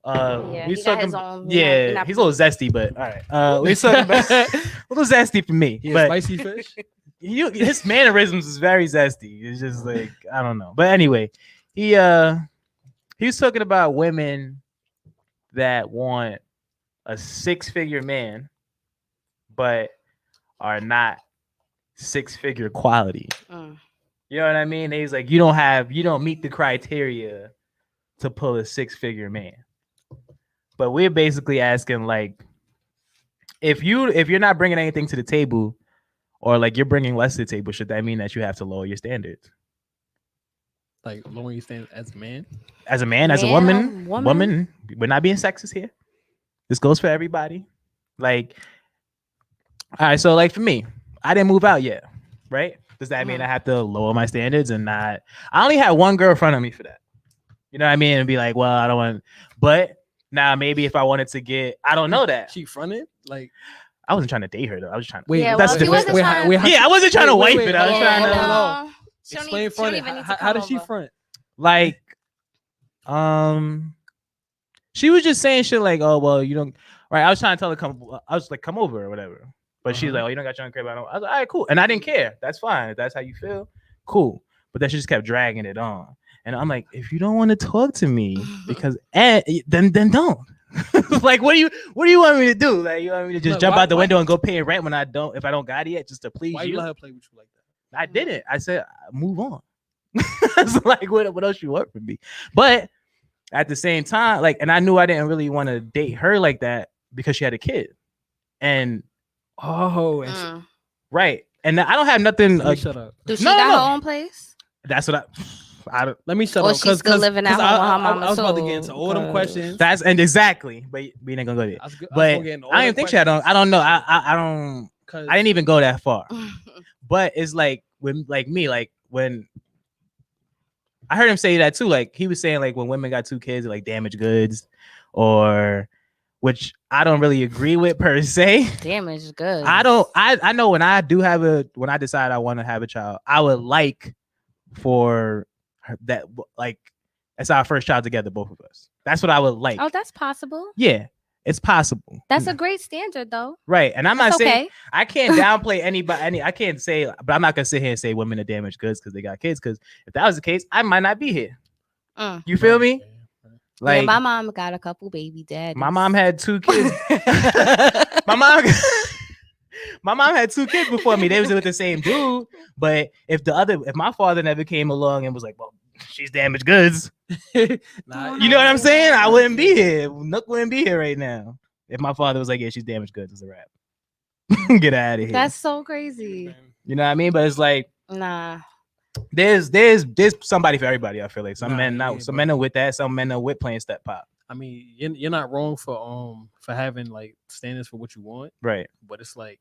yeah, we he got talking. his own. Yeah, he's a little zesty, but all right. We talking about a little zesty for me, He a but spicy fish? his mannerisms is very zesty. It's just like I don't know, but anyway, he was talking about women that want a 6-figure man, but are not 6-figure quality. You know what I mean? He's like, you don't meet the criteria to pull a 6-figure man. But we're basically asking, like, if you're not bringing anything to the table, or like you're bringing less to the table, should that mean that you have to lower your standards? Like lowering your standards as a man? As a man, as a woman, we're not being sexist here. This goes for everybody. Like, all right, so like for me, I didn't move out yet, right? Does that mean I have to lower my standards and not? I only had one girl in front of me for that. You know what I mean? And be like, well, I don't want. But now maybe if I wanted to get, I don't know that. She fronted? Like, I wasn't trying to date her though. I was trying to. wait, Yeah, that's well, different. I wasn't trying to wife it. I was hold trying on, to. hold on. She don't Explain even- she don't front. even need to How come does she over. front? Like, she was just saying shit like, oh well, you don't. Right? I was trying to tell her come over or whatever. But she's like, oh, you don't got your own crib. I was like, all right, cool. And I didn't care. That's fine. If that's how you feel, cool. But then she just kept dragging it on. And I'm like, if you don't want to talk to me, because then don't. Like, what do you want me to do? Like, you want me to just jump out the window and go pay rent when if I don't got it yet, just to please Why you let her play with you like that? I didn't. I said, move on. It's like, what else you want from me? But at the same time, like, and I knew I didn't really want to date her like that because she had a kid. And right. And I don't have nothing. Shut up. Do she got her own place? That's what I don't. Let me shut Or up. she's still living at home with her mama. I was about to get into all them questions. That's and exactly, but we ain't gonna go there. But I didn't think she had on. I don't know. I don't. I didn't even go that far. But it's like when, like me, like when I heard him say that too. Like he was saying, like when women got 2 kids, like damaged goods, or which I don't really agree with per se. Damaged goods. I don't. I know when I decide I want to have a child, I would like for that, like, that's our first child together, both of us. That's what I would like. Oh, that's possible. Yeah, it's possible. That's a great standard, though. Right, and I'm That's not saying okay. I can't downplay anybody. I can't say, but I'm not gonna sit here and say women are damaged goods because they got kids. Because if that was the case, I might not be here. You feel me? Like, yeah, my mom got a couple baby daddies. my mom had 2 kids. my mom had 2 kids before me. They was with the same dude. But if my father never came along and was like, well, she's damaged goods, you know what I'm saying? I wouldn't be here. Nook wouldn't be here right now. If my father was like, yeah, she's damaged goods, it's a wrap. Get out of here. That's so crazy. You know what I mean? But it's like, nah. There's somebody for everybody. I feel like some men are with that. Some men are with playing step pop. I mean, you're not wrong for having like standards for what you want, right? But it's like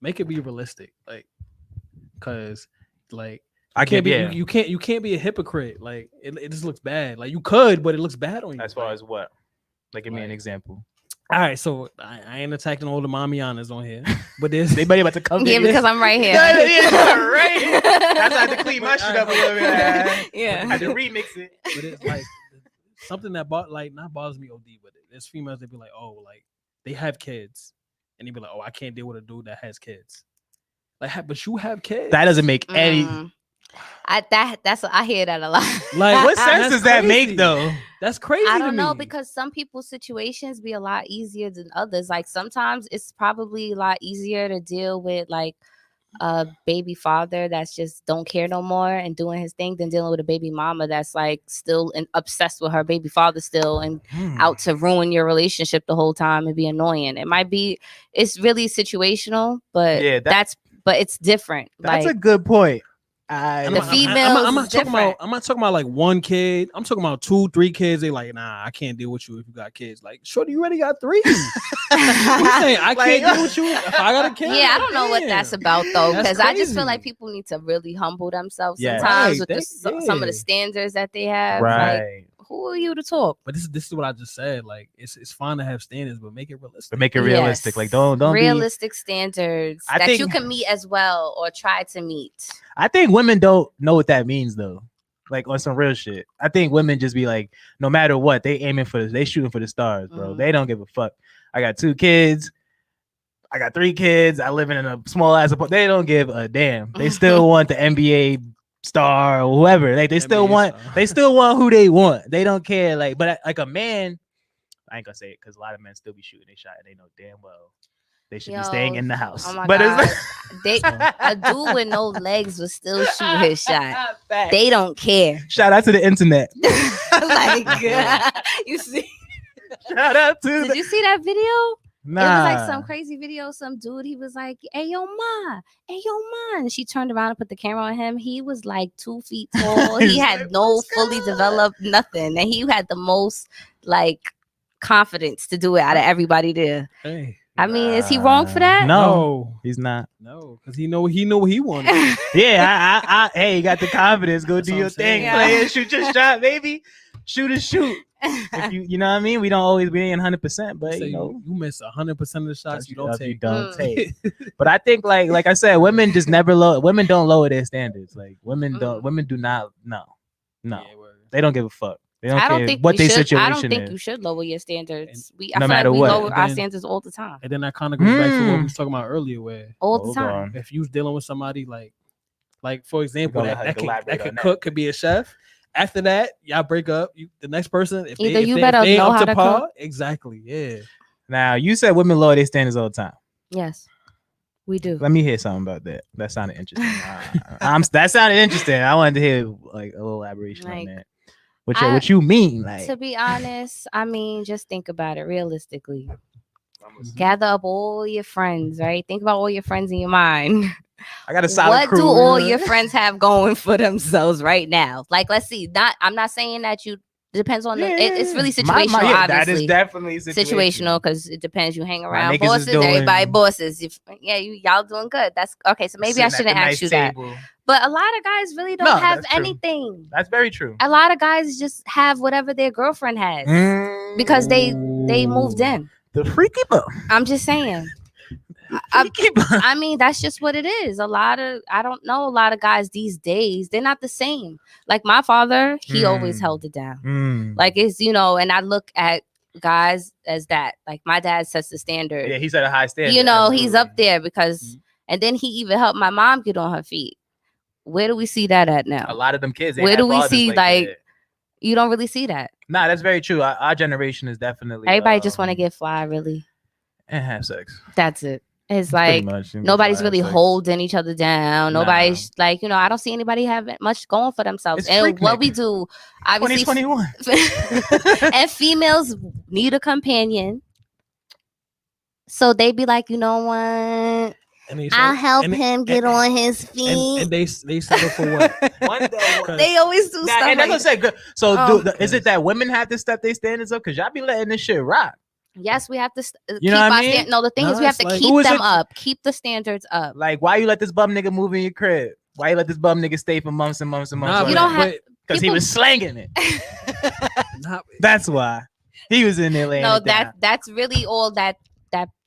make it be realistic, like, cause like I can't be. you can't be a hypocrite. Like it just looks bad. Like you could, but it looks bad on you. As far like, as what? Like, give me an like- example. all right, so I ain't attacking all the mamianas on here, but there's Anybody about to come? Yeah, because I'm right here. Yeah, right. That's why I had to clean my shit up a little bit. I Yeah. had to remix it. but it's like something that not bothers me OD, but there's females that be like, oh, like they have kids, and they be like, oh, I can't deal with a dude that has kids. Like, but you have kids. That doesn't make any. I hear that a lot. Like, What sense that's does that crazy. make though? That's crazy. I to don't know, me. because some people's situations be a lot easier than others. Like sometimes it's probably a lot easier to deal with like a baby father that's just don't care no more and doing his thing than dealing with a baby mama that's like still obsessed with her baby father still and out to ruin your relationship the whole time and be annoying. It's really situational, but Yeah, but it's different. That's like a good point. And The females I'm is not talking about. different. I'm not talking about like one kid. I'm talking about 2, 3 kids. They like, nah, I can't deal with you if you got kids. Like, shorty, you already got 3. You saying I can't deal with you if I got a kid? yeah, I Like, don't know what damn. that's about though, That's because I just feel crazy. like people need to really humble themselves Yeah. sometimes Right, with some of yeah. the standards that they have. Like, Right. who are you to talk? But this is what I just said. Like, it's fine to have standards, but make it realistic. But make it realistic. Yes. Like don't be. realistic standards I that think- you can meet as well or try to meet. I think women don't know what that means though. Like on some real shit. I think women just be like, no matter what, they shooting for the stars, bro. Mhm. They don't give a fuck. I got 2 kids. I got 3 kids. I live in a small ass apartment. They don't give a damn. They still want the NBA star or whoever. Like they still NBA want. star. They still want who they want. They don't care. Like, but like a man, I ain't gonna say it because a lot of men still be shooting their shot and they know damn well they should be staying Yo, in the house. Oh my but God. it's A dude with no legs would still shoot his shot. They don't care. shout out to the internet. Like, you see? Shout out to Did the you see that video? nah. It was like some crazy video. Some dude, he was like, "Hey yo, ma, hey yo, ma," and she turned around and put the camera on him. He was like 2 feet tall. He He's had like, no "What's fully going on?" developed nothing, and he had the most like confidence to do it out of everybody there. Hey, I mean, is he wrong for that? No, he's not. no, because he know what he wanted. Yeah, I hey, you got the confidence. Go That's do what your I'm saying. thing, Yeah. play it, shoot your shot, baby. Shoot and shoot. If you know what I mean? We don't always be in 100%, but So you know, you miss 100% of the shots you don't you take. don't Mm. take. But I think like I said, women just never women don't lower their standards. Like women do not no. Yeah, word. They don't give a fuck. They don't I don't care think what we their should. situation I don't think is. you should lower your standards. I No feel matter like we what. lower our Then- standards all the time. And then that kind of goes back to what we Mm. was talking about earlier, where All the Hold time. on. if you was dealing with somebody like for example, gonna that have to could elaborate on that. cook, could be a chef. After that, y'all break up. The next person, if Either they, you if better they know up how to to par, cook. exactly, yeah. Now you said women lower their standards all the time. Yes, we do. Let me hear something about that. That sounded interesting. That sounded interesting. I wanted to hear like a little elaboration on Like, that. What you mean? Like To be honest, I mean, just think about it realistically. Gather up all your friends, right? Think about all your friends in your mind. I got a solid What crew. do all your friends have going for themselves right now? Like, let's see. I'm not saying that you. Depends on it's really situational. That Obviously, is definitely situational because it depends. You hang around niggas is bosses, doing- everybody bosses. Y'all doing good. That's okay. So maybe I shouldn't ask you that. But a lot of guys really don't No, have that's true. anything. That's very true. A lot of guys just have whatever their girlfriend has because they moved in. The freaky bum. I'm just saying. I mean, that's just what it is. I don't know a lot of guys these days. They're not the same. Like my father, he always held it down. Like it's, and I look at guys as that. Like my dad sets the standard. Yeah, he set a high standard. He's absolutely. up there because, and then he even helped my mom get on her feet. Where do we see that at now? A lot of them kids. they Where have do we fathers see, like, that. You don't really see that. Nah, that's very true. Our generation is definitely. Everybody just want to get fly, really. and have sex. That's it. It's Pretty like much. nobody's Have really sex. holding each other down. Nah. Nobody's like, I don't see anybody having much going for themselves. It's And what Freaknik. we do, obviously, 2021. and females need a companion. So they be like, you know what? And they I'll settle- help and- him get on his feet. And they settle for what? They always do stuff and that's what I'm like saying. Good. So, Oh. is it that women have to step their standards up? Because y'all be letting this shit rock. Yes, we have to You keep know what I our mean? No, the thing is, we have it's to like- keep Who is them it- up. Keep the standards up. Like, why you let this bum nigga move in your crib? Why you let this bum nigga stay for months and months and months? Nah, You but- don't have- because he people- was slanging it. Nah, That's why he was in there laying No, it down. that's really all that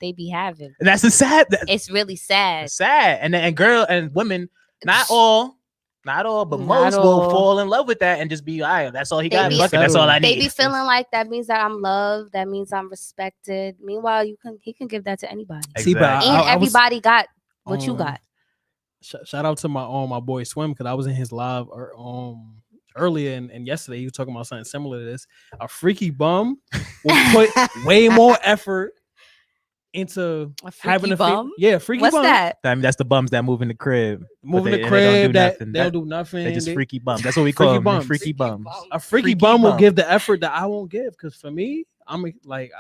they be having. And that's the sad. It's really sad. It's sad. And girl and women, not all, but Not most will all. fall in love with that and just be, all right, that's all he They got. be- Fuck it, that's all I They need. be feeling like that means that I'm loved. That means I'm respected. Meanwhile, he can give that to anybody. See, but Exactly. And I was- everybody got what you got. Shout out to my boy Swim, because I was in his live earlier and yesterday he was talking about something similar to this. A freaky bum will put way more effort into A freaky having a bum? freaky What's bum. that? I mean, that's the bums that move in the crib. Moving they- the and they don't do crib that nothing. they don't do nothing. They just They- freaky bums. That's what we Freaky call them. bums. Freaky bums. A freaky Freaky bum will bum. give the effort that I won't give, because for me, I'm like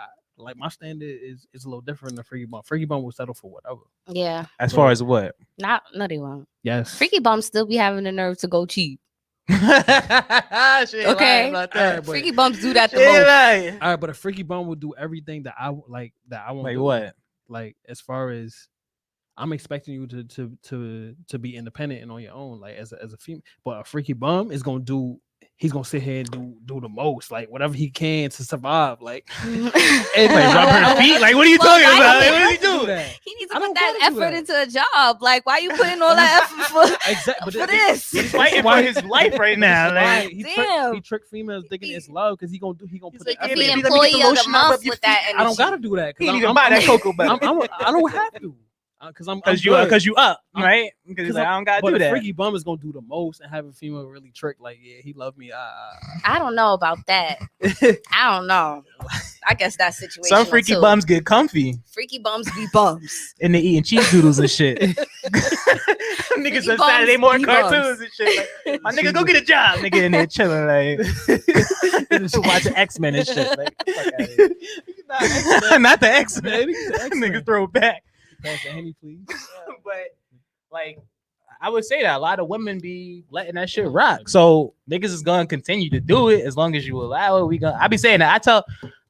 my standard is a little different than freaky bum. Freaky bum will settle for whatever. Yeah, As far as what? no, they won't. Yes. Freaky bums still be having the nerve to go cheap. She ain't Okay. lying about All that. right, but- Freaky bums do that the She ain't most. lying. All right, but a freaky bum will do everything that I like that I won't Like do. what? Like, as far as I'm expecting you to be independent and on your own, like as a female. But a freaky bum is gonna do. He's gonna sit here and do the most, like whatever he can to survive. Like, and Like rub her feet? Like, what are you Well, talking I about? don't Like, what are you do doing? that. He needs I to don't put that gotta do effort that. into a job. Like, why you putting all that effort for, Exactly. for this? He's fighting for his life right now. Like, Damn. He tricked females thinking it's love, because he gonna He's put like, the yeah, Be effort baby, in. let me get the employee of the lotion, rub month your with that feet. energy. I don't gotta do that. He didn't even buy that cocoa butter. I don't have to. Because I'm Because good. you up, I'm- right? Because like, I don't gotta But do a that. freaky bum is gonna do the most and have a female really trick. Like, yeah, he loved me. I don't know about that. I don't know. I guess that situation. Some freaky bums get comfy Freaky bums be bums. and they eating cheese doodles and shit. Niggas Freaky on Saturday bums morning be bums. cartoons and shit. Like, my nigga, go get a job. Nigga in there chilling, like watching X-Men and shit. Like, fuck outta here. Not the X-Men. Niggas throw it back. Pass the Henny, please. But like, I would say that a lot of women be letting that shit rock. So niggas is gonna continue to do it as long as you allow it. I be saying that.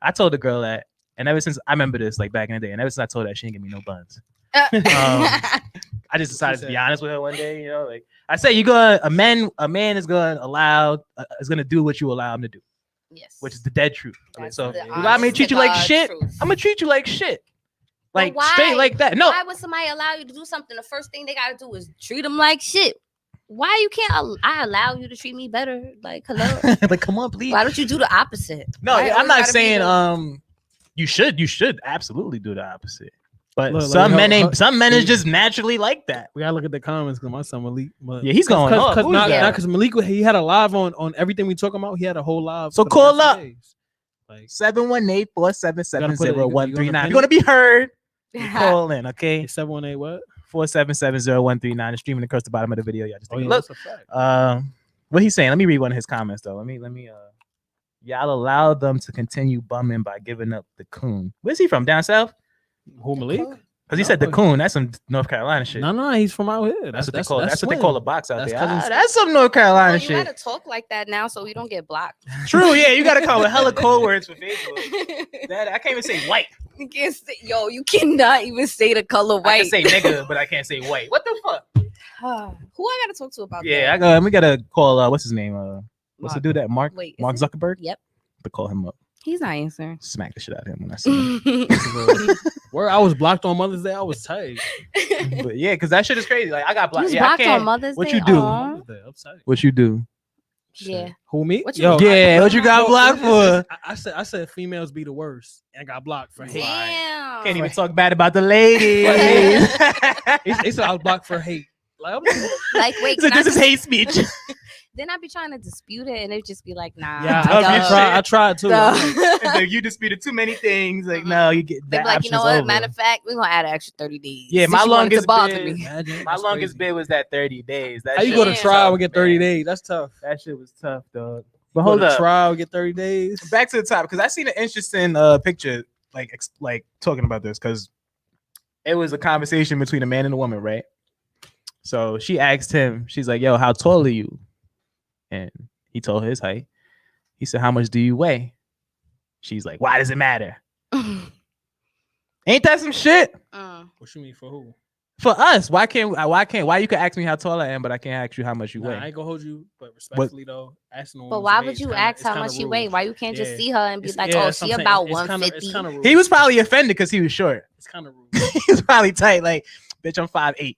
I told the girl that, and ever since I remember this, like back in the day, and ever since I told her, she didn't give me no buns. I just decided to be honest with her one day. You know, like I said, a man is gonna do what you allow him to do, Yes. which is the dead truth. Okay, That's so the you allow me to treat you like honest shit, truth. I'm gonna treat you like shit, But like why? straight like that. No, Why would somebody allow you to do something? The first thing they gotta do is treat them like shit. Why you can't? I allow you to treat me better. Like, hello. like come on, please. Why don't you do the opposite? No, Why I'm always not gotta be saying the- you should absolutely do the opposite. But Look, some like, men how- ain't some men is just naturally like that. We gotta look at the comments because my son Malik. Yeah, he's going off. Who's that? Because Malik, he had a live on everything we talking about. He had a whole live. So for the call past up. days. Like, 718-477-0139. You If gonna you want to be heard, you call in, okay? 718 what? 477-0139. It's streaming across the bottom of the video. Y'all just take a look. That's a fact. What he's saying. Let me read one of his comments though. Let me y'all allow them to continue bumming by giving up the coon. Where's he from? Down south? Who Malik? Because he said the coon. That's some North Carolina shit. No, he's from out here. That's what they call. That's what they call a box out That's there. cousins. That's some North Carolina Well, you shit. gotta talk like that now so we don't get blocked. True, yeah, you gotta come with hella code words for Facebook. That I can't even say white. You can't say, you cannot even say the color I white. can say nigga, but I can't say white. What the fuck? Who I gotta talk to about Yeah, that? we gotta call. What's his name? What's the dude that Mark? Wait, is Mark it? Zuckerberg. Yep. To call him up, He's not answering. smack the shit out of him when I see him. Where I was blocked on Mother's Day, I was tight. But yeah, because that shit is crazy. Like I got You blocked. was Yeah, I blocked can't. on Mother's What Day. you do? Aw. Mother's Day, I'm tight. What you do? Yeah. Who me? What you- Yeah, what you got blocked for? I said females be the worst, and I got blocked for hate. Damn. Can't even talk bad about the ladies. They said I was blocked for hate. Like, I'm Like, wait, So can I this is just- hate speech. then I'd be trying to dispute it, and it'd just be like, nah. yeah, Tough your shit. I tried too. No. It's like you disputed too many things. Like no, you get They'd that be like, you know option's what? over. Matter of fact, we're gonna add an extra 30 days. Yeah, since my you wanted longest to bother bid- me. Imagine, My that's longest crazy. bid was that 30 days. That How you shit go to was trial tough, and get 30 man. days? That's tough. That shit was tough, dog. But Go hold to up. trial, get 30 days. Back to the topic because I seen an interesting picture, like talking about this because it was a conversation between a man and a woman, right? So she asked him, she's like, "Yo, how tall are you?" And he told her his height. He said, "How much do you weigh?" She's like, "Why does it matter?" Ain't that some shit? What you mean for who? For us, why you can ask me how tall I am, but I can't ask you how much you weigh? I ain't gonna hold you, but respectfully though, asking. But why would you ask how much she weigh? Why you can't just see her and be like, oh, she about 150? He was probably offended because he was short. It's kind of rude. He was probably tight. Like, bitch, I'm 5'8".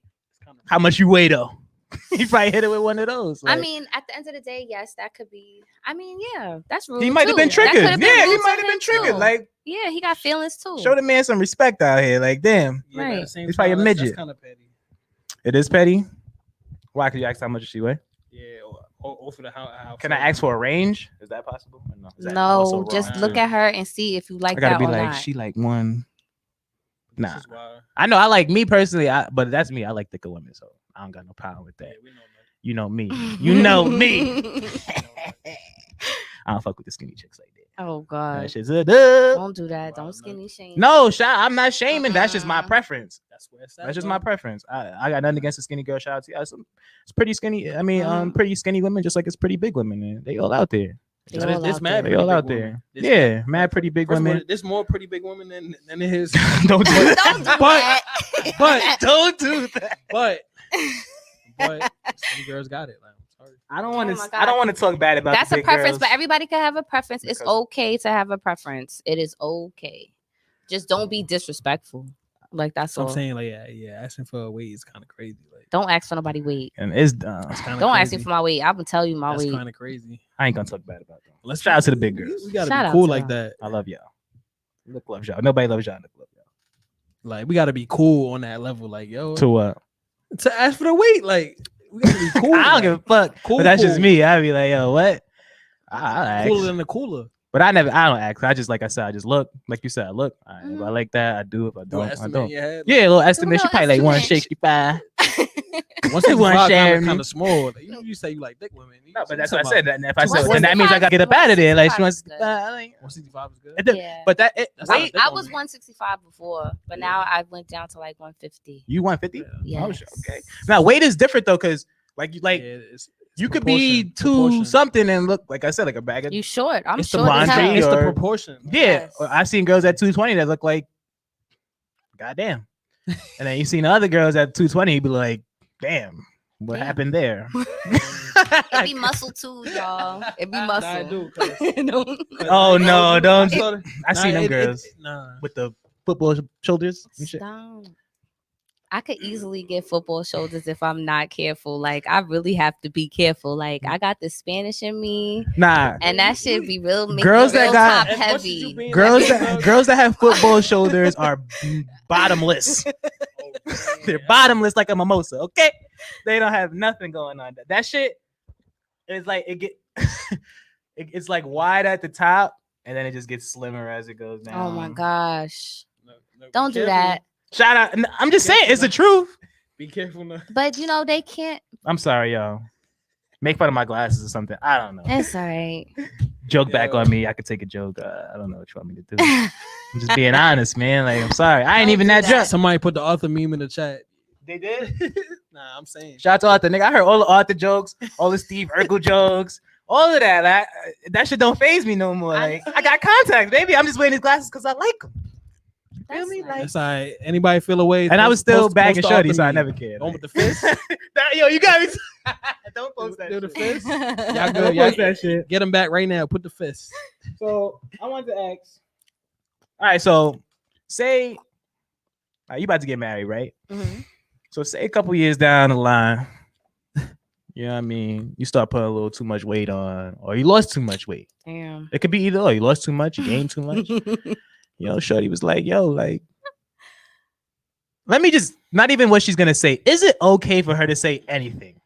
How much you weigh though? He probably hit it with one of those. Like, I mean, at the end of the day, yes, that could be. I mean, yeah, that's rude. He might have been triggered. Yeah, he might have been triggered. Like, yeah, he got feelings too. Show the man some respect out here. Like, damn, yeah, right? He's probably a midget. That's kind of petty. It is petty. Why? Could you ask how much she weigh? Yeah. Or for the how can I ask for a range? Is that possible? No, just look at her and see if you like that or not. I gotta be like, she like one. Nah, I know. I like me personally, but that's me. I like thicker women, so I don't got no problem with that. Yeah, we know that. You know me. You know me. I don't fuck with the skinny chicks like that. Oh God. That shit's don't do that. Don't skinny shame. No, I'm not shaming. That's just my preference. That's where it's at. That's just my preference. I got nothing against the skinny girl. Shout out to you. It's pretty skinny. I mean, pretty skinny women, just like it's pretty big women. Man. They all out there. They all out there. Yeah, mad pretty big women. There's more pretty big women than there is. Don't do that. But don't do that. But skinny girls got it. Like, I'm sorry. I don't want to talk bad about. That's a preference, girls. but everybody can have a preference. It's okay to have a preference. It is okay. Just don't be disrespectful. Like that's all. I'm saying, like, yeah, asking for a weight is kind of crazy. Like, don't ask for nobody weight. And it's don't ask me for my weight. I'm gonna tell you my weight. That's kind of crazy. I ain't gonna talk bad about them. Let's shout out to the big girls. We gotta be cool like that. I love y'all. Look, love y'all. Nobody loves y'all. Look, love y'all. Like, we gotta be cool on that level. Like, yo, to what? To ask for the weight. Like, we gotta be cool. I don't give a fuck. Cool, but that's just me. I'd be like, yo, what? I cooler than the cooler. But I don't ask. I just, like I said, I just look. Like you said, I look. If I like that, I do. If I don't, I don't. Yeah, a little estimate. She probably like 165. 165 kind of small. Like, you say you like thick women. No, but that's what I said. And if I said, then that means I gotta get up out of there. Like, she wants 165 is good. Yeah. But I was 165 before, but now I went down to like 150. You 150? Yeah. Oh, okay. Now weight is different though, because you could be 2 something and look, like I said, like a bag of. You short. I'm it's short. It's the proportion. Yeah. Yes. I've seen girls at 220 that look like, goddamn. And then you seen other girls at 220, you be like, damn, what happened there? It be muscle too, y'all. It be muscle. I do. Oh no, don't. I seen them girls with the football shoulders and shit. I could easily get football shoulders if I'm not careful. Like, I really have to be careful. Like, I got the Spanish in me. Nah. And that shit be real. Girls that got top heavy. Girls that have football shoulders are bottomless. They're bottomless like a mimosa. Okay, they don't have nothing going on. That shit is like it's like wide at the top, and then it just gets slimmer as it goes down. Oh my gosh! Don't do that. Shout out. I'm just saying, it's the truth. Be careful now. But they can't. I'm sorry, y'all. Make fun of my glasses or something. I don't know. It's all right. Joke back on me. I could take a joke. I don't know what you want me to do. I'm just being honest, man. Like, I'm sorry. I ain't even that drunk. Somebody put the Arthur meme in the chat. They did? Nah, I'm saying. Shout out to Arthur, nigga. I heard all the Arthur jokes, all the Steve Urkel jokes, all of that. Like, that shit don't faze me no more. Like, I got contacts, baby. I'm just wearing these glasses because I like them. Feel me? Like, that's all right. Anybody feel away? And I was still bagging shorty, so I never cared. Don't with the fist. Yo, you got me. Don't post that. Do the fist. Y'all good? Y'all that shit. Get them back right now. Put the fist. So I wanted to ask. All right, so say you about to get married, right? Mm-hmm. So say a couple years down the line, you know what I mean? You start putting a little too much weight on, or you lost too much weight. Damn. It could be either or. You lost too much, you gained too much. Shorty was like, yo, like, let me just, not even what she's gonna say. Is it okay for her to say anything?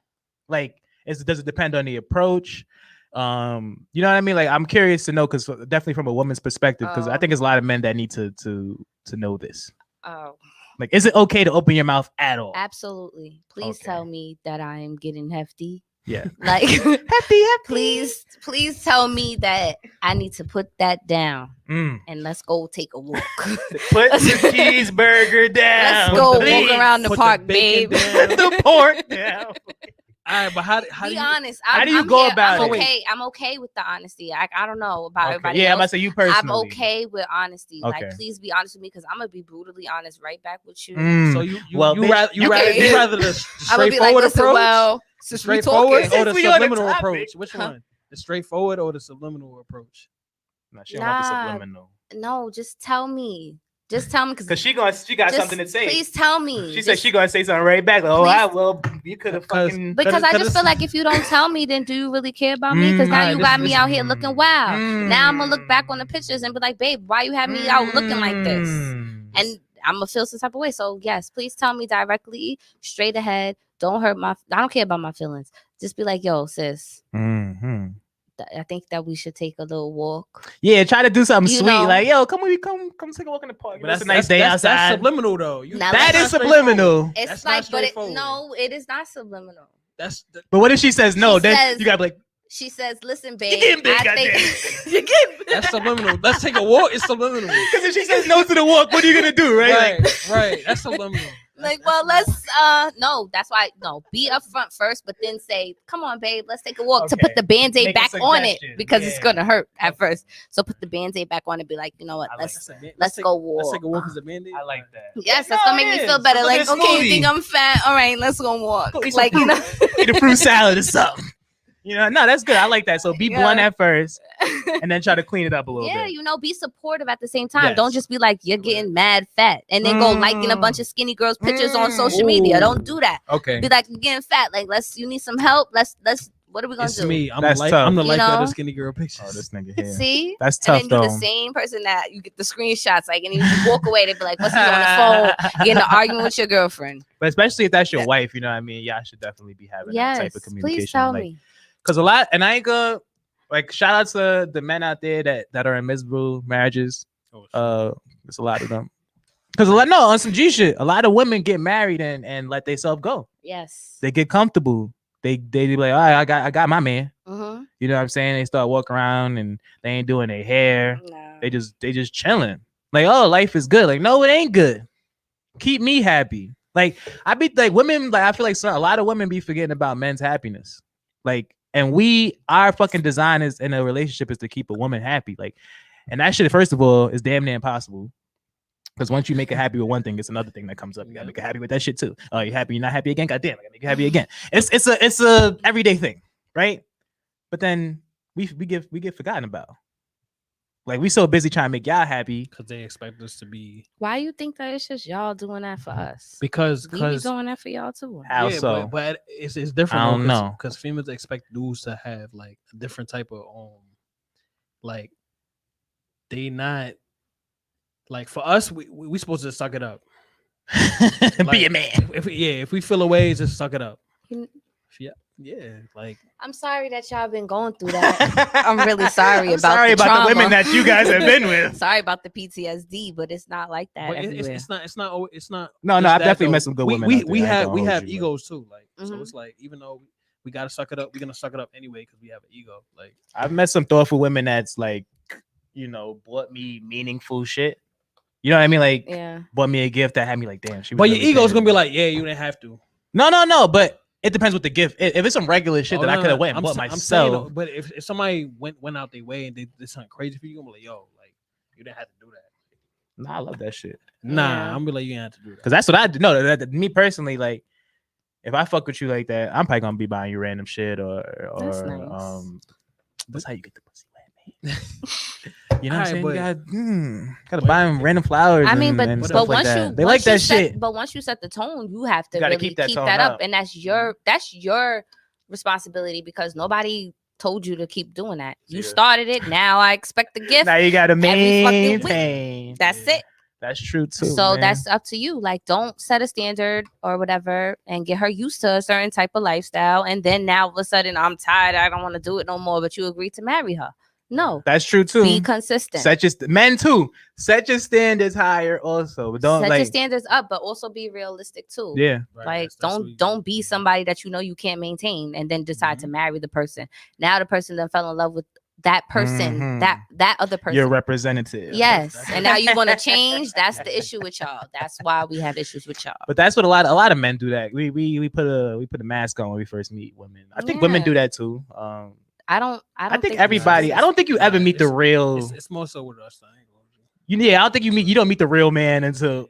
Like, does it depend on the approach? You know what I mean? Like, I'm curious to know, because definitely from a woman's perspective, because I think there's a lot of men that need to know this. Oh. Like, is it okay to open your mouth at all? Absolutely. Please tell me that I am getting hefty. Yeah. Like, hefty. Please tell me that I need to put that down and let's go take a walk. Put the cheeseburger down. Let's go walk around the park, babe. The pork down. All right, but how do Be you? honest. How do you I'm go here, about I'm it? okay. I'm okay with the honesty. I don't know about everybody Yeah, I'm else. gonna say you personally. I'm okay with honesty. Okay. Like, please be honest with me because I'm gonna be brutally honest right back with you. So Mm. you Well, bitch, you okay. rather the I'm gonna be like, straightforward listen, approach, well, the since we straightforward, talking, or the Since we on the subliminal topic. approach? Which one? The straightforward or the subliminal approach? Nah, she don't want the Nah. subliminal. no, just tell me. Just tell me Cause because she got something to say. Please tell me. She said she gonna say something right back. Like, oh, Please. well, you could have 'Cause- fucking. Because I just it's- feel like if you don't tell me, then do you really care about me? Because now Alright, you got me out here looking wild. Now I'm gonna look back on the pictures and be like, babe, why you have me out looking like this? And I'm gonna feel some type of way. So yes, please tell me directly, straight ahead. Don't hurt my. I don't care about my feelings. Just be like, yo, sis. I think that we should take a little walk. Yeah, try to do something You sweet. know. Like, yo, come take a walk in the park. But It's a nice day that's outside. subliminal though. Now, That that's is subliminal. It's That's like, not but straightforward. it is not subliminal. But what if she says no? She Then says- you gotta be like, She says, "Listen, you babe, getting big, I goddamn. think You getting big. That's subliminal. Let's take a walk. It's subliminal. Because if she says no to the walk, what are you gonna do, right? Like, Right. That's subliminal. like, well, let's no, that's why be upfront first, but then say, come on, babe, let's take a walk to Okay. put the band-aid Make a back on it suggestion. because it's Yeah. gonna hurt at first. So put the band-aid back on it, be like, you know what, I like let's go walk. Let's take a walk as a band-aid. I like that. Yes, that's gonna make me feel better. Go Like, get a okay, you smoothie. think I'm fat? All right, let's go walk. Go eat some Like, you know. Eat a fruit salad or something. You know, no, that's good. I like that. So be Yeah. blunt at first, and then try to clean it up a little Yeah, bit. you know, be supportive at the same time. Yes. Don't just be like you're getting mad fat and then go liking a bunch of skinny girls' pictures on social media. Don't do that. Okay. Be like, you're getting fat. Like, you need some help. Let's. What are we gonna It's do? me. I'm That's the tough. life You of the know? skinny girl pictures. Oh, this nigga here. See, That's and tough then though. you're the same person that you get the screenshots, like, and then you walk away. They be like, "What's he on the phone? Getting an argument with your girlfriend." But especially if that's your wife, you know what I mean? Y'all should definitely be having that type Yes, of communication. please tell like, me. Because a lot, and I ain't gonna like shout out to the men out there that are in miserable marriages. There's a lot of them. Because on some G shit, a lot of women get married and let themselves go. Yes. They get comfortable. They be like, all right, I got my man. Mm-hmm. You know what I'm saying? They start walking around and they ain't doing their hair. No. They just chilling. Like, oh, life is good. Like, no, it ain't good. Keep me happy. Like, I be like women. Like, I feel like a lot of women be forgetting about men's happiness. Like, and our fucking design is in a relationship is to keep a woman happy. Like, and that shit, first of all, is damn near impossible. Because once you make her happy with one thing, it's another thing that comes up. You gotta make her happy with that shit too. Oh, you happy? You're not happy again? God damn, I gotta make you happy again. It's a everyday thing, right? But then we get forgotten about. Like, we so busy trying to make y'all happy because they expect us to be. Why you think that it's just y'all doing that for us? Because we be doing that for y'all too. How so? But it's different. I don't know. Because females expect dudes to have like a different type of like they not like for us. We supposed to suck it up. Be a man. If we feel away, just suck it up. Yeah, like I'm sorry that y'all been going through that. I'm really sorry I'm about sorry the about trauma. the women that you guys have been with. Sorry about the PTSD, but it's not like that but everywhere. it's not. No, just I've that, definitely though. met some good women. We out there. I ain't have gonna hold have you, but- egos too. Like so, Mhm. it's like even though we gotta suck it up, we're gonna suck it up anyway because we have an ego. Like I've met some thoughtful women that's like, bought me meaningful shit. You know what I mean? Like, Yeah. bought me a gift that had me like, damn. but your ego's gonna be like, yeah, you didn't have to. No. But it depends what the gift. If it's some regular shit that I could have went and bought I'm saying, myself. but if somebody went out their way and they did something crazy for you, I'm gonna be like, yo, like you didn't have to do that. Nah, I love that shit. Nah, Yeah. I'm gonna be like, you didn't have to do that. Cause that's what I do. No, me personally, like, if I fuck with you like that, I'm probably gonna be buying you random shit or That's nice. That's how you get the pussy wet, man. You know what I'm Alright, saying? but- You gotta buy them random flowers. I mean, and but stuff like once that. you They once like that you set- shit. But once you set the tone, you have to You gotta really keep that tone that up, up. and that's your responsibility because nobody told you to keep doing that. You Yeah. started it. Now I expect the gift. Now you gotta every fucking week. maintain. That's it. That's true too. So man. that's up to you. Like, don't set a standard or whatever and get her used to a certain type of lifestyle. And then now all of a sudden, I'm tired. I don't want to do it no more. But you agreed to marry her. No, That's true too. be consistent. Set your men too. Set your standards higher also. But don't Set like your standards up, but also be realistic too. yeah. Right, Like, that's what you don't be somebody that you know you can't maintain and then decide to marry the person. Now the person that fell in love with that person, that other person. Your representative. Yes. And now you want to change. That's the issue with y'all. That's why we have issues with y'all. But that's what a lot of men do that. We put a mask on when we first meet women. I think women do that too. I don't think everybody. I don't think you ever meet the real. It's more so with us. I don't think you don't meet the real man until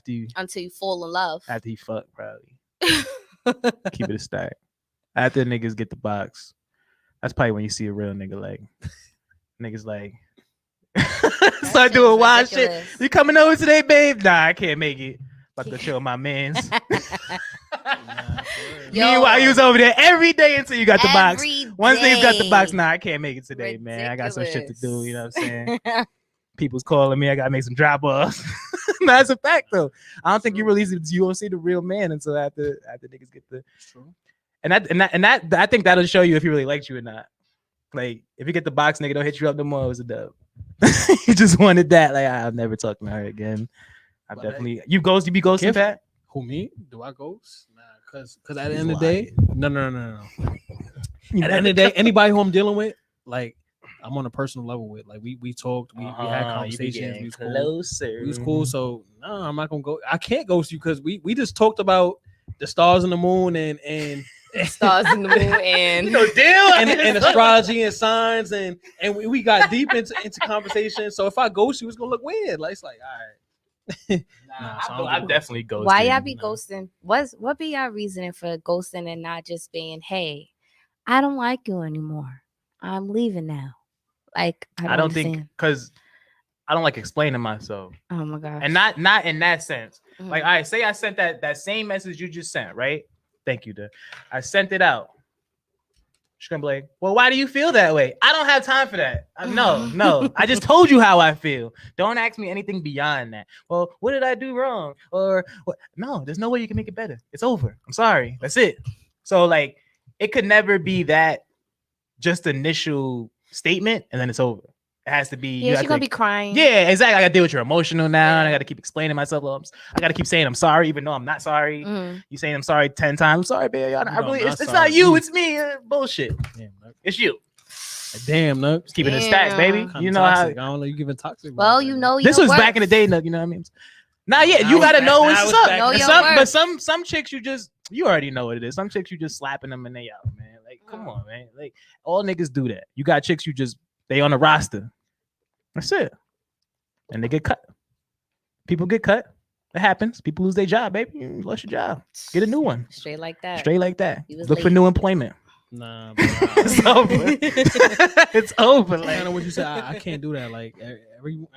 you fall in love. After he fuck, probably. Keep it a stack. After niggas get the box, that's probably when you see a real nigga like niggas like start doing wild shit. You coming over today, babe? Nah, I can't make it. About to chill with my mans. Meanwhile, you was over there every day until you got the box. Once they got the box, nah, I can't make it today, man. I got some shit to do. You know what I'm saying? People's calling me. I gotta make some drop offs. That's a fact, though. I don't think you don't see the real man until after niggas get the. True. And that I think that'll show you if he really likes you or not. Like if you get the box, nigga don't hit you up no more. It was a dub. You just wanted that. Like I'll never talk to her again. I definitely you be ghosting, Pat? Who, me? Do I ghost? Nah, cause at the end of the day, no. At the end of the day, anybody who I'm dealing with, like I'm on a personal level with. Like we talked, we had conversations, we was closer. We was cool. So no, I'm not gonna go. I can't ghost you because we just talked about the stars and the moon and stars and the moon and and astrology and signs and we got deep into conversation. So if I ghost you, it's gonna look weird. Like it's like all right. I'm definitely ghosting. Why y'all be ghosting? What be y'all reasoning for ghosting and not just being, hey, I don't like you anymore. I'm leaving now. Like I don't think because I don't like explaining myself. Oh my gosh. And not in that sense. Mm-hmm. Like I say I sent that same message you just sent, right? Thank you, dude. I sent it out. She's gonna be like, well, why do you feel that way? I don't have time for that. No. I just told you how I feel. Don't ask me anything beyond that. Well, what did I do wrong? Or what? No, there's no way you can make it better. It's over. I'm sorry. That's it. So like, it could never be that just initial statement and then it's over. It has to be. Yeah, she's gonna be crying. Yeah, exactly. I gotta deal with your emotional now, and I gotta keep explaining myself. I gotta keep saying I'm sorry, even though I'm not sorry. Mm-hmm. You saying I'm sorry 10 times. I'm sorry, babe. It's not you. It's me. Bullshit. Damn, it's you. Damn, no. Just keeping it stacked, baby. You know toxic. How I don't know you giving toxic. Well, you know this was back in the day, Nook. You know what I mean? Nah, yeah, you gotta know what's up. But some chicks you already know what it is. Some chicks you just slapping them and they out, man. Like, come on, man. Like all niggas do that. You got chicks they on the roster. That's it. And they get cut. People get cut. It happens. People lose their job, baby. You lost your job. Get a new one. Straight like that. Look for new employment. Nah, it's over. It's over. Like, I know what you said. I can't do that. Like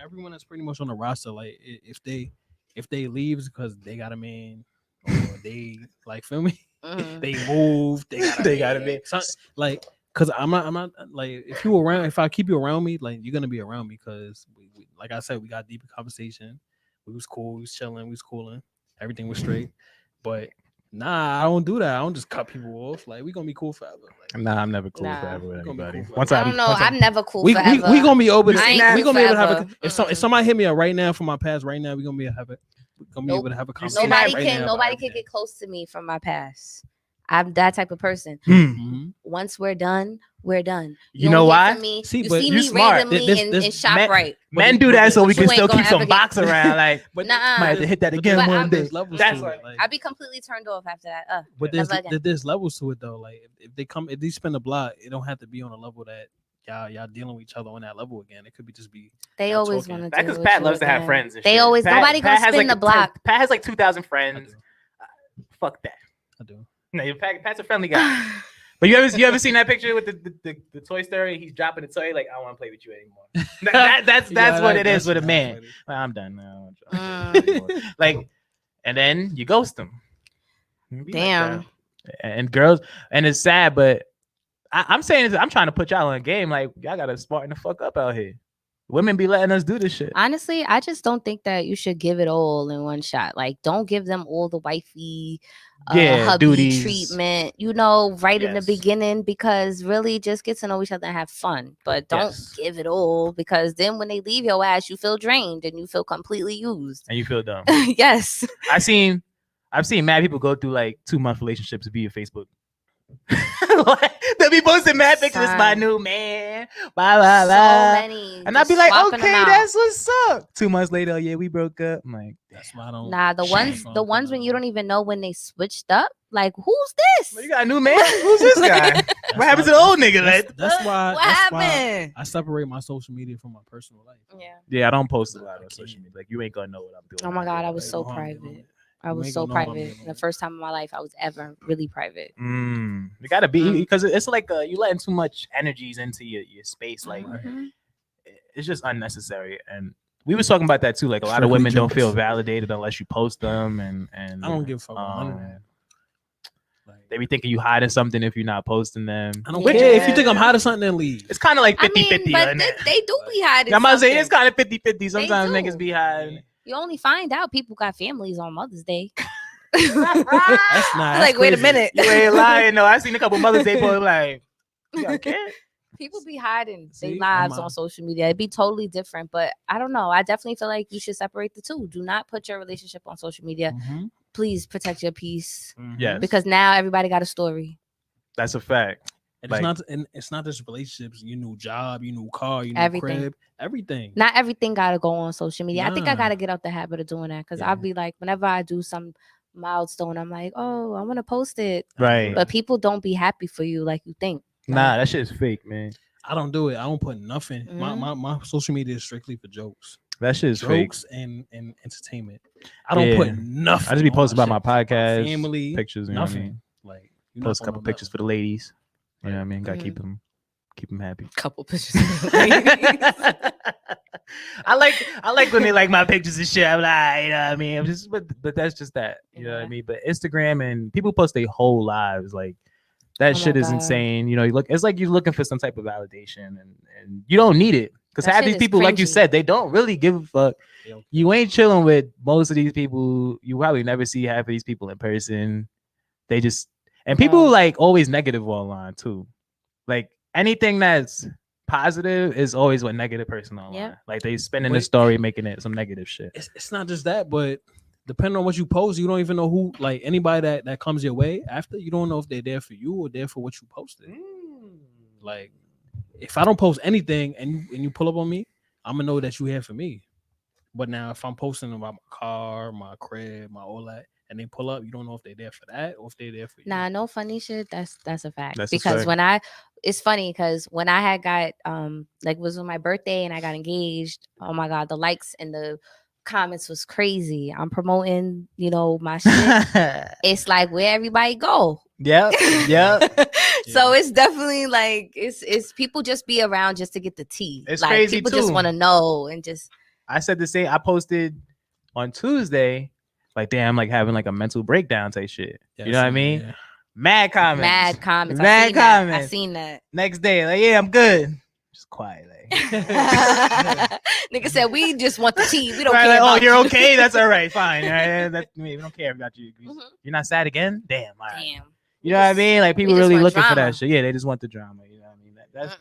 everyone that's pretty much on the roster, like if they leaves because they got a man or they like feel me, they move, they got a man. So, like. Cause I'm not like if I keep you around me, like you're gonna be around me. Cause we like I said, we got deep conversation. We was cool, we was chilling, we was cooling, everything was straight. But nah, I don't do that. I don't just cut people off. Like we gonna be cool forever. Like, nah, I'm never cool forever with anybody. Cool forever. I don't know. I'm never cool forever. We gonna be open. We gonna be able to have if somebody hit me up right now from my past right now, we gonna be able to have a conversation. Nobody can get close to me from my past. I'm that type of person. Mm-hmm. Once we're done, we're done. You know why? You see me smart. Randomly in ShopRite. Men do that so we can still keep some box around. Like, but might have to hit that again one day. That's like I'd be completely turned off after that. But there's levels to it though. Like if they spin the block, it don't have to be on a level that y'all dealing with each other on that level again. It could be just be. They always want to. That's because Pat loves to have friends. They always. Nobody gonna spin the block. Pat has like 2,000 friends. Fuck that. I do. No, Pat's a friendly guy. But you ever seen that picture with the Toy Story? He's dropping the toy like I don't want to play with you anymore. That's what it is with a man. Well, I'm done now. Like, and then you ghost them. Damn. Like and girls, and it's sad, but I'm saying I'm trying to put y'all in a game. Like y'all gotta smarten the fuck up out here. Women be letting us do this shit. Honestly, I just don't think that you should give it all in one shot. Like, don't give them all the wifey, hubby duties. Treatment, right in the beginning, because really just get to know each other and have fun. But don't give it all, because then when they leave your ass, you feel drained and you feel completely used. And you feel dumb. Yes. I've seen mad people go through like 2-month relationships via Facebook. They'll be posting mad pictures. It's my Son. new man. Blah, blah, So blah. many. And I'd just be like, swapping them okay, out. that's what's up. 2 months later, oh, yeah, we broke up. I'm like, That's why I don't. Nah, the ones when you don't even know when they switched up. Like, who's this? well, you got a new man? Who's this guy? What happened to the old nigga? That's why. What That's why happened? I separate my social media from my personal life. Yeah. Yeah, I don't post a lot on social media. Like, you ain't gonna know what I'm doing. Oh my God, I was Like, so know how I'm doing private. it. I You was ain't so gonna know how I'm private. doing The it. first time in my life, I was ever really private. You gotta be because it's like you letting too much energies into your space. Like, Mhm. it's just unnecessary. And we was talking about that too. Like, a lot of Strictly women don't jokes. feel validated unless you post them, and I don't give a fuck about none of that. Like, they be thinking you hiding something if you're not posting them. I don't Which care if you is- think I'm hiding something, then leave. It's kind of like I 50-50. mean, but isn't it? they do be hiding. I'm about to say something. it's kind of 50-50. Sometimes do. niggas be hiding. You only find out people got families on Mother's Day. That's not Like, wait a minute. You ain't lying. No, I seen a couple Mother's Day posts like, you got a kid? People be hiding their See, lives I'm on out. social media. It'd be totally different, but I don't know. I definitely feel like you should separate the two. Do not put your relationship on social media. Mhm. Please protect your peace Mhm. Yes. because now everybody got a story. That's a fact. And Like- it's not just relationships. Your new job, your new car, your new Everything. crib, everything. Not everything gotta go on social media. I think I Nah. gotta get out the habit of doing that because Yeah. I'll be like, whenever I do some milestone, I'm like, oh, I want to post it, Right. but people don't be happy for you like you think. Nah, that shit is fake, man. I don't do it. I don't put nothing. My social media is strictly for jokes. That shit is fake. Jokes and entertainment. I don't Yeah. put nothing. I just be on posting about my shit. podcast, family, pictures, you know what I nothing. mean? Like you Post a couple pictures for the ladies. You know what I mean? Gotta Mhm. keep them happy. Couple pictures. I like when they like my pictures and shit. I'm like, you know what I mean? I'm just, but that's just that. You know what I Yeah. mean? But Instagram and people post their whole lives. Like that Oh my shit is God. insane. You know, it's like you're looking for some type of validation and you don't need it. Because That half shit these is people, like you cringy. said, they don't really give a fuck. They don't You ain't chilling with most of these people. You probably never see half of these people in person. They just and people No. like always negative online too. Like anything that's positive is always a negative person online. Yep. Like they spinning the Wait. story, making it some negative shit. It's not just that, but depending on what you post, you don't even know who, like anybody that comes your way after, you don't know if they're there for you or there for what you posted. Like if I don't post anything and you pull up on me, I'm gonna know that you here for me. But now if I'm posting about my car, my crib, my all that, and they pull up, you don't know if they're there for that or if they're there for you. Nah, no funny shit. That's a fact. That's a because fact. it's funny because when I had got like it was on my birthday and I got engaged. Oh my God, the likes and the comments was crazy. I'm promoting, my shit. It's like where everybody go. Yep. So it's definitely like it's people just be around just to get the tea. It's like crazy, people just too. want to know and just I said the same. I posted on Tuesday, like damn, like having like a mental breakdown type shit. Yeah, you know what I see, mean? yeah. Mad comments. mad comments. Mad I seen that. I comments. seen that. Next day, like yeah, I'm good. Just quiet, like. Nigga said we just want the tea. We don't Right, care. like, oh, about you're you." okay. That's all right. Fine. All right, that's me. We don't care about you. Mhm. You're not sad again. Damn. All right. Damn. You know what I mean? Like people just really want looking for drama. that shit. Yeah, they just want the drama. You know what I mean? That's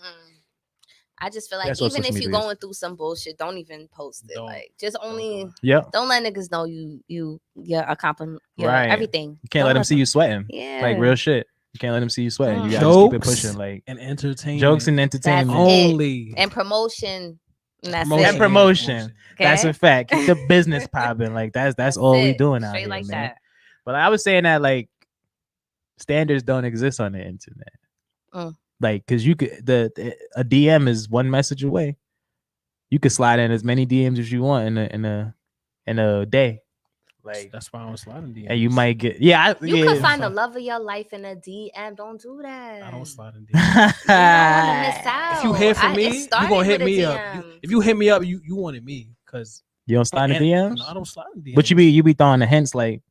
I just feel like That's what even social if you're media is. going through some bullshit, don't even post it. Don't. Like just only yep. don't let niggas know you're accomplishing Right. everything. You can't let them see you sweating. Yeah. Like real shit. You can't let them see you sweating. You Mm. gotta just keep it Jokes pushing. Like and entertainment. jokes and entertainment. That's it. only. And promotion. And that's Promotion. And it. promotion. That's Okay? a fact. Keep the business popping. Like that's all we it. doing out Straight here, like man. that. But I was saying that like standards don't exist on the internet. Mm. Like, cause you could a DM is one message away. You could slide in as many DMs as you want in a day. Like, That's why I don't slide in DMs. and you might get You yeah. could find the love of your life in a DM. Don't do that. I don't slide in DMs. You don't want to miss out. If you hear from It me, you started gonna hit with a me up. DM. If you hit me up, you wanted me because You don't slide in DMs, No, I don't slide in DMs. but you be throwing the hints like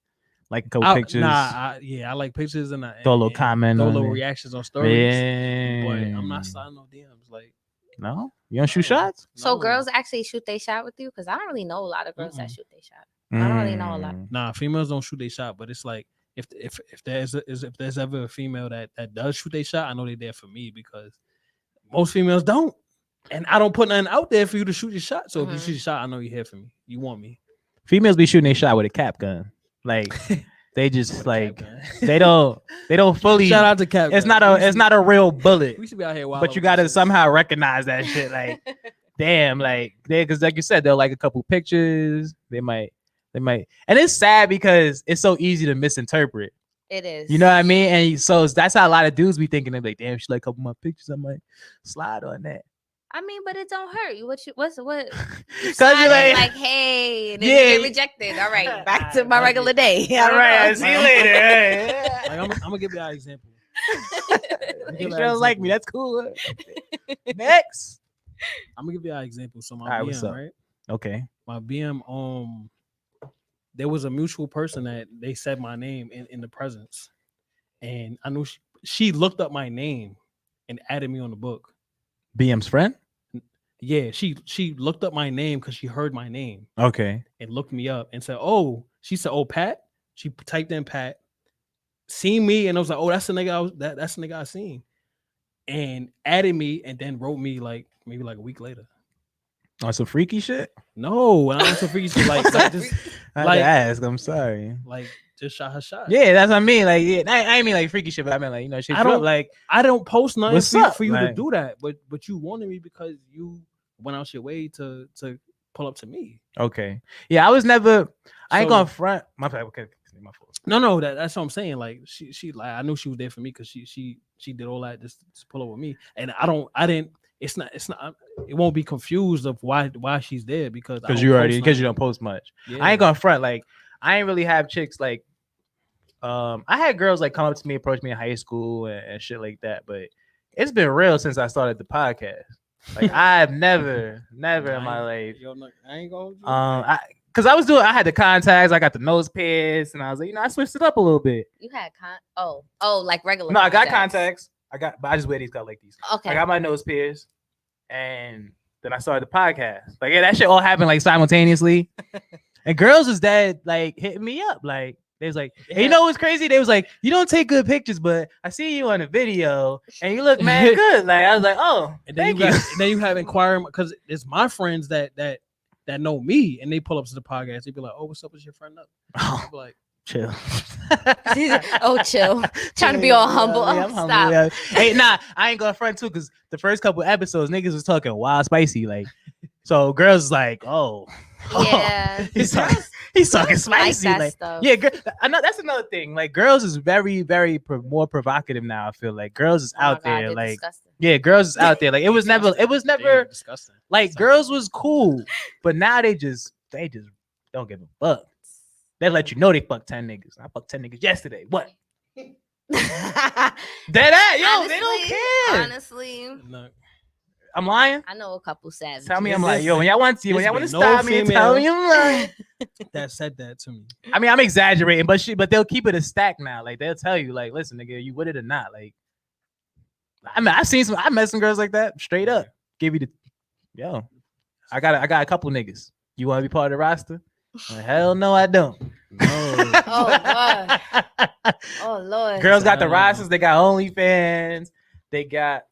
a couple pictures. I like pictures and Throw a little comment throw on little it. reactions on stories. Yeah. But I'm not sliding no DMs. Like No, you don't shoot No. shots. So no. girls actually shoot they shot with you? Because I don't really know a lot of girls that Mm-mm. shoot they shot. I don't really know a lot. Nah, females don't shoot their shot, but it's like if there's ever a female that does shoot their shot, I know they're there for me because most females don't, and I don't put nothing out there for you to shoot your shot. So if you Mhm. shoot your shot, I know you're here for me. You want me. Females be shooting a shot with a cap gun. Like They just like Cap, man. they don't fully. Shout out to Cap. It's man. not a real bullet. We should be out here wild. But you gotta somehow recognize that shit. Like, damn, like because like you said, they'll like a couple pictures. They might, and it's sad because it's so easy to misinterpret. It is. You know what I mean? And so that's how a lot of dudes be thinking. They're like, damn, she like a couple of my pictures. I might slide on that. I mean, but it don't hurt you. What? Because You're like, hey, then you get rejected. All right, back to my regular day. All right, I'll see you later. Like, I'm gonna give you an example. You don't like me. That's cool. Next, I'm gonna give you an example. So my All right, what's BM, up? right? Okay. My BM, there was a mutual person that they said my name in the presence, and I knew she looked up my name and added me on the book. BM's friend. Yeah, she looked up my name because she heard my name. Okay. And looked me up and said, "Oh," she said, "Oh, Pat." She typed in Pat, seen me, and I was like, "Oh, that's the nigga that's the nigga I seen," and added me, and then wrote me like maybe like a week later. On some freaky shit. No, and I'm so freaky shit. Like just I had like to ask. I'm sorry. like just shot her shot. Yeah, that's what I mean. Like, yeah, I ain't mean like freaky shit, but I mean like she I don't like. I don't post nothing What's up, for you to like- do that, but you wanted me because you went out your way to pull up to me. Okay. Yeah, I was never. I ain't So- going front. My bad. Okay, my fault. No, that's what I'm saying. Like she like I knew she was there for me because she did all that just to pull up with me, and I didn't. It's not. It won't be confused of why she's there because You don't post much. Yeah. I ain't going front. Like I ain't really have chicks like. I had girls like come up to me, approach me in high school and shit like that, but it's been real since I started the podcast. Like I've never in my life. Yo, look, I ain't gonna. Because I had the contacts, I got the nose pierced, and I was like, I switched it up a little bit. You had like regular. No, I got contacts. But I just wear these like these. Okay. I got my nose pierced, and then I started the podcast. Like, yeah, that shit all happened like simultaneously. And girls was that like hitting me up, like they was like, hey, you know what's crazy? They was like, you don't take good pictures, but I see you on the video, and you look mad good. Like I was like, oh, And then you have inquiring because it's my friends that know me, and they pull up to the podcast. They be like, "Oh, what's up with your friend up?" I be like, chill. Chill. Trying to be all humble. Yeah, I'm Stop. humble, yeah. Hey, nah, I ain't going front too, because the first couple episodes, niggas was talking wild spicy, like. So girls like, oh, Yeah. he's talking spicy, that like, stuff. yeah. I know that's another thing. Like, girls is very, very more provocative now. I feel like girls is Oh my out God, there, they're like, disgusting. yeah, girls is out there. Like, it was never damn, disgusting. like girls was cool, but now they just don't give a fuck. They let you know they fucked 10 niggas. I fucked 10 niggas yesterday. What? Dead ass, yo, Honestly, they don't care. Honestly, No, I'm lying. I know a couple savages. Tell me I'm lying. Yo, when y'all want to there's been no stop me and tell me I'm lying. that said that to me. I mean, I'm exaggerating, but they'll keep it a stack now. Like they'll tell you, like, listen, nigga, you with it or not? Like, I mean, I met some girls like that, straight up. Give you the, yo, I got a couple niggas. You want to be part of the roster? Hell no, I don't. No, Oh Lord. Oh Lord. Girls got the rosters. They got OnlyFans. They got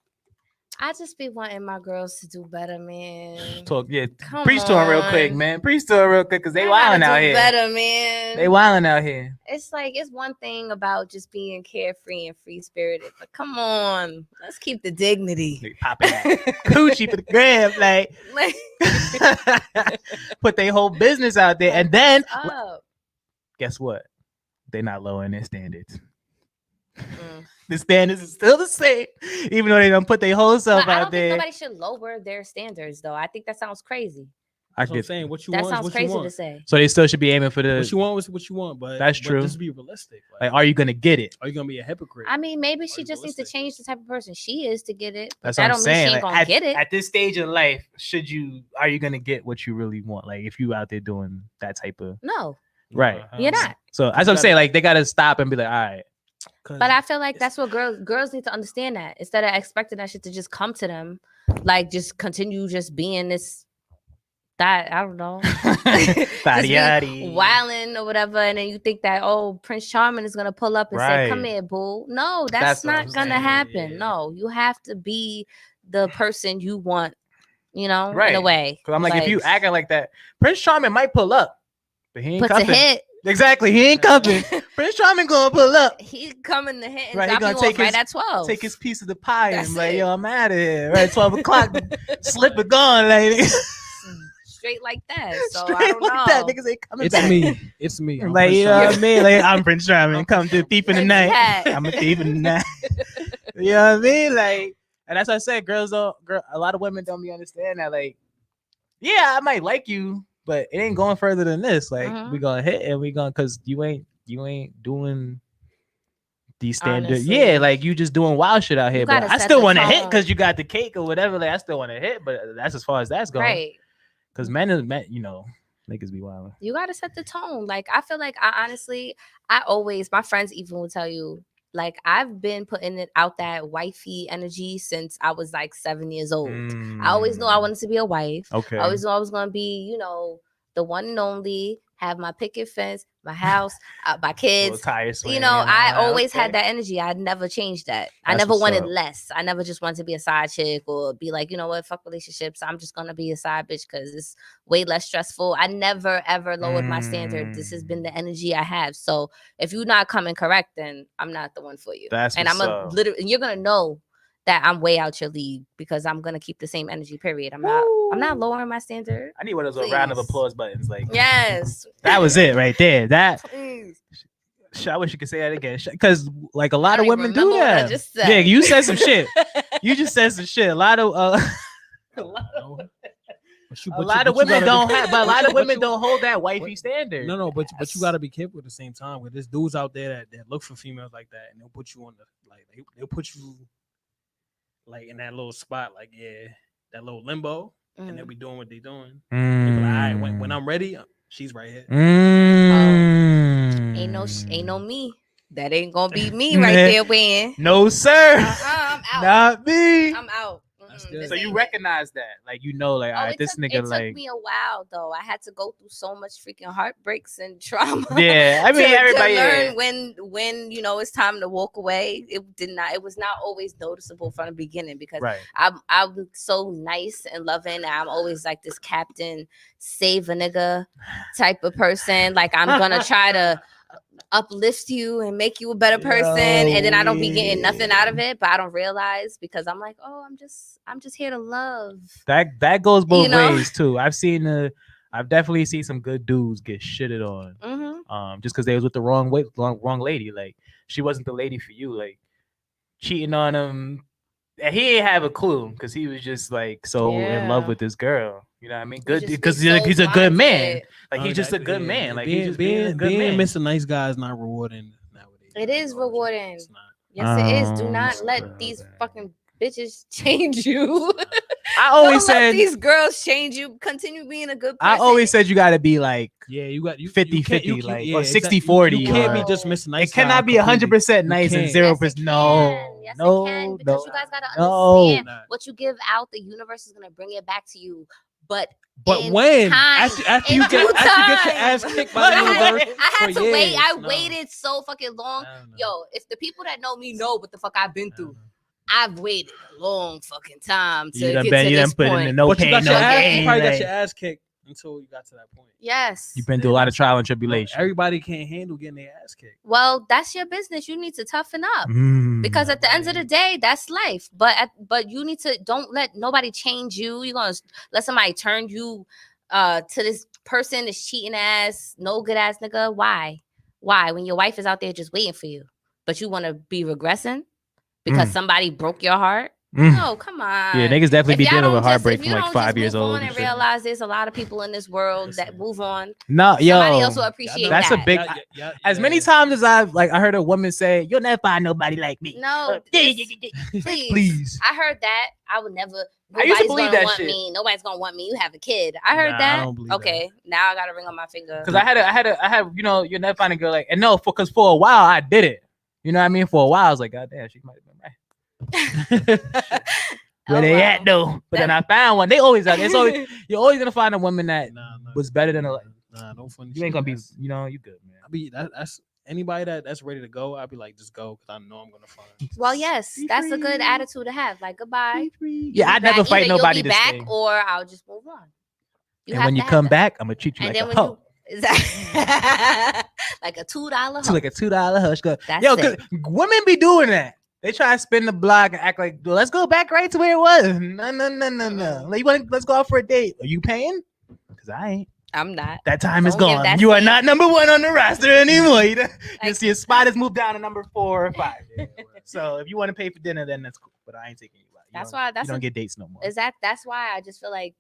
I just be wanting my girls to do better, man. talk. Yeah, Come preach to them real quick, on. man. Preach to them real quick, cause they I wilding gotta out do here. better, man. They wilding out here. It's like it's one thing about just being carefree and free spirited, but come on, let's keep the dignity. They popping that coochie for the gram, like put their whole business out there, and then Up. guess what? They're not lowering their standards. Mm. The standards is still the same, even though they don't put their whole self But I out don't think there. nobody should lower their standards, though. I think that sounds crazy. I that's what I'm get saying. What you That want, is sounds what you crazy to want. say. so they still should be aiming for the. What you want is what you want, but That's but true. Just be realistic. Like, are you gonna get it? Are you gonna be a hypocrite? I mean, maybe she you just needs to realistic? change the type of person she is to get it. But That's that what I'm don't mean saying. she ain't Like, gonna get it. at this stage in life, are you gonna get what you really want? Like if you out there doing that type of No, right. you're not. So that's what I'm saying. Like they gotta stop and be like, all right. But I feel like that's what girls need to understand, that instead of expecting that shit to just come to them, like just continue just being this, that I don't know, wilding or whatever, and then you think that Prince Charming is gonna pull up and say, "Come Right. here, boo." No, That's that's what I'm not gonna saying, happen. yeah. No, you have to be the person you want, in a Right. way. Because I'm like, if you acting like that, Prince Charming might pull up, but he ain't puts a cuffing. hit. Exactly. He ain't coming. Prince Charming gonna pull up. He coming to hit and Right, he drop gonna you take off right his- at 12. Take his piece of the pie That's and like, it. yo, I'm out of here. Right, 12 o'clock. Slipper gone, lady. Straight like that. So Straight I don't like know. that. Niggas ain't coming It's back. me. It's me. I'm Like, Prince you know what I Charming. mean? Like, I'm Prince Charming. Come through thief in the Prince night. Pat. I'm a thief in the night. You know what I mean? Like, and as I said, girls don't. A lot of women don't be understand that. Like, yeah, I might like you, but it ain't going further than this. Like, we gonna hit and we gonna because you ain't doing these standard. Honestly. Yeah, like you just doing wild shit out here. But gotta I set still the want to hit tone. because you got the cake or whatever. Like, I still want to hit, but that's as far as that's going. Right. Because men, you know, niggas be wild. You got to set the tone. Like, I feel like my friends even will tell you, like, I've been putting it out that wifey energy since I was like 7 years old. I always knew I wanted to be a wife. Okay. I always knew I was going to be, you know, the one and only, have my picket fence, my house, my kids. You know, I always had that energy. I never changed that. I That's never what's wanted up. less. I never just wanted to be a side chick or be like, you know what, fuck relationships. I'm just going to be a side bitch because it's way less stressful. I never, ever lowered my standard. This has been the energy I have. So if you're not coming correct, then I'm not the one for you. That's and what's I'm up. literally, you're going to know that I'm way out your league because I'm going to keep the same energy, period. I'm not lowering my standard. I need one of those round of Please. applause buttons. Like, Yes. that was it right there. That. Please. I wish you could say that again. Because like a lot I of don't women even do remember what I that. just said. Yeah, you said some shit. You just said some shit. A lot of women don't have, but a lot of women don't hold that wifey standard. No, but you gotta be careful at the same time. With there's dudes out there that look for females like that, and they'll put you on the like they'll put you like in that little spot, like that little limbo, and they'll be doing what they're doing. They be like, all right, when I'm ready, she's right here. Ain't no me. That ain't gonna be me right there, Wayne. No, sir. I'm out. Not me. I'm out. So you recognize that, like, you know, like, all right, this nigga, it like, took me a while though. I had to go through so much freaking heartbreaks and trauma. yeah. I mean, everybody to learn when you know it's time to walk away. It was not always noticeable from the beginning because I'm so nice and loving. I'm always like this captain, save a nigga type of person. Like, I'm gonna try to uplift you and make you a better person, and then I don't be getting nothing out of it, but I don't realize because I'm like, oh, I'm just here to love. That goes both You know? ways too. I've definitely seen some good dudes get shitted on, just because they was with the wrong lady. Like, she wasn't the lady for you. Like, cheating on him, and he didn't have a clue because he was just like so in love with this girl. You know what I mean? Good because he's a good man. Like, he's just a good man. Like, he's just being a good man. Mr. Nice Guy is not rewarding nowadays. It is rewarding. It's not. Yes, it is. Do not let these fucking bitches change you. I always Don't let said these girls change you. Continue being a good person. I always said you got to be like, you got 50-50, like, or 60-40. You can't or- be just Mr. Nice It Guy. cannot be 100% nice and can't. 0%. Yes, it No, can. Yes, no, it can, no. because you guys gotta No. understand what you give out, the universe is gonna bring it back to you. But in when time, after in you get due your ass time. kicked by the universe, I had for to wait. years. I No. waited so fucking long. No. Yo, if the people that know me know what the fuck I've been through, I've waited a long fucking time to get to this put in point. the no But you pain, got no your ass, you gain. probably got like, your ass kicked until you got to that point. Yes. You've been through a lot of trial and tribulation. Everybody can't handle getting their ass kicked. Well, that's your business. You need to toughen up. Because at the end of the day, that's life. But you need to don't let nobody change you. You're gonna let somebody turn you to this person that's cheating ass, no good ass nigga. Why? When your wife is out there just waiting for you, but you want to be regressing because somebody broke your heart? No, come on. Yeah, niggas definitely be dealing with heartbreak if from you like don't 5 just years move old. on and realize there's a lot of people in this world that move on. No, yo, Somebody else will appreciate that's that. a big. As many times as I heard a woman say, "You'll never find nobody like me." No, please. I heard that. I would never. I used to Nobody's believe gonna that want shit. me. Nobody's gonna want me. You have a kid. I heard Nah, that. I don't believe Okay, now I got a ring on my finger. Because I had, you know, you'll never find a girl like, and no, because for a while I did it. You know what I mean? For a while I was like, God damn, she might have been right. Where they at though? But then I found one. They always are. It's always you're always gonna find a woman that was better than a. Nah, no funny. You ain't gonna be, you know, you good, man. I be that's anybody that's ready to go. I'd be like, just go because I know I'm gonna find. Well, yes, that's a good attitude to have. Like, goodbye. Yeah, I'd Back- never fight either nobody you'll be to back, stay. or I'll just move on. And when you come back, I'm gonna treat you and like then a when hoe. Is that like a $2 It's like a $2 hush. That's Yo, it. women be doing that. They try to spin the block and act like, let's go back right to where it was. No. Like, let's go out for a date. Are you paying? Because I ain't. I'm not. That time is Don't give gone. that You are seat. not number 1 on the roster anymore. You Like- see, your spot has moved down to number 4 or 5. So if you want to pay for dinner, then that's cool. But I ain't taking you out. You don't get dates no more. That's why I just feel like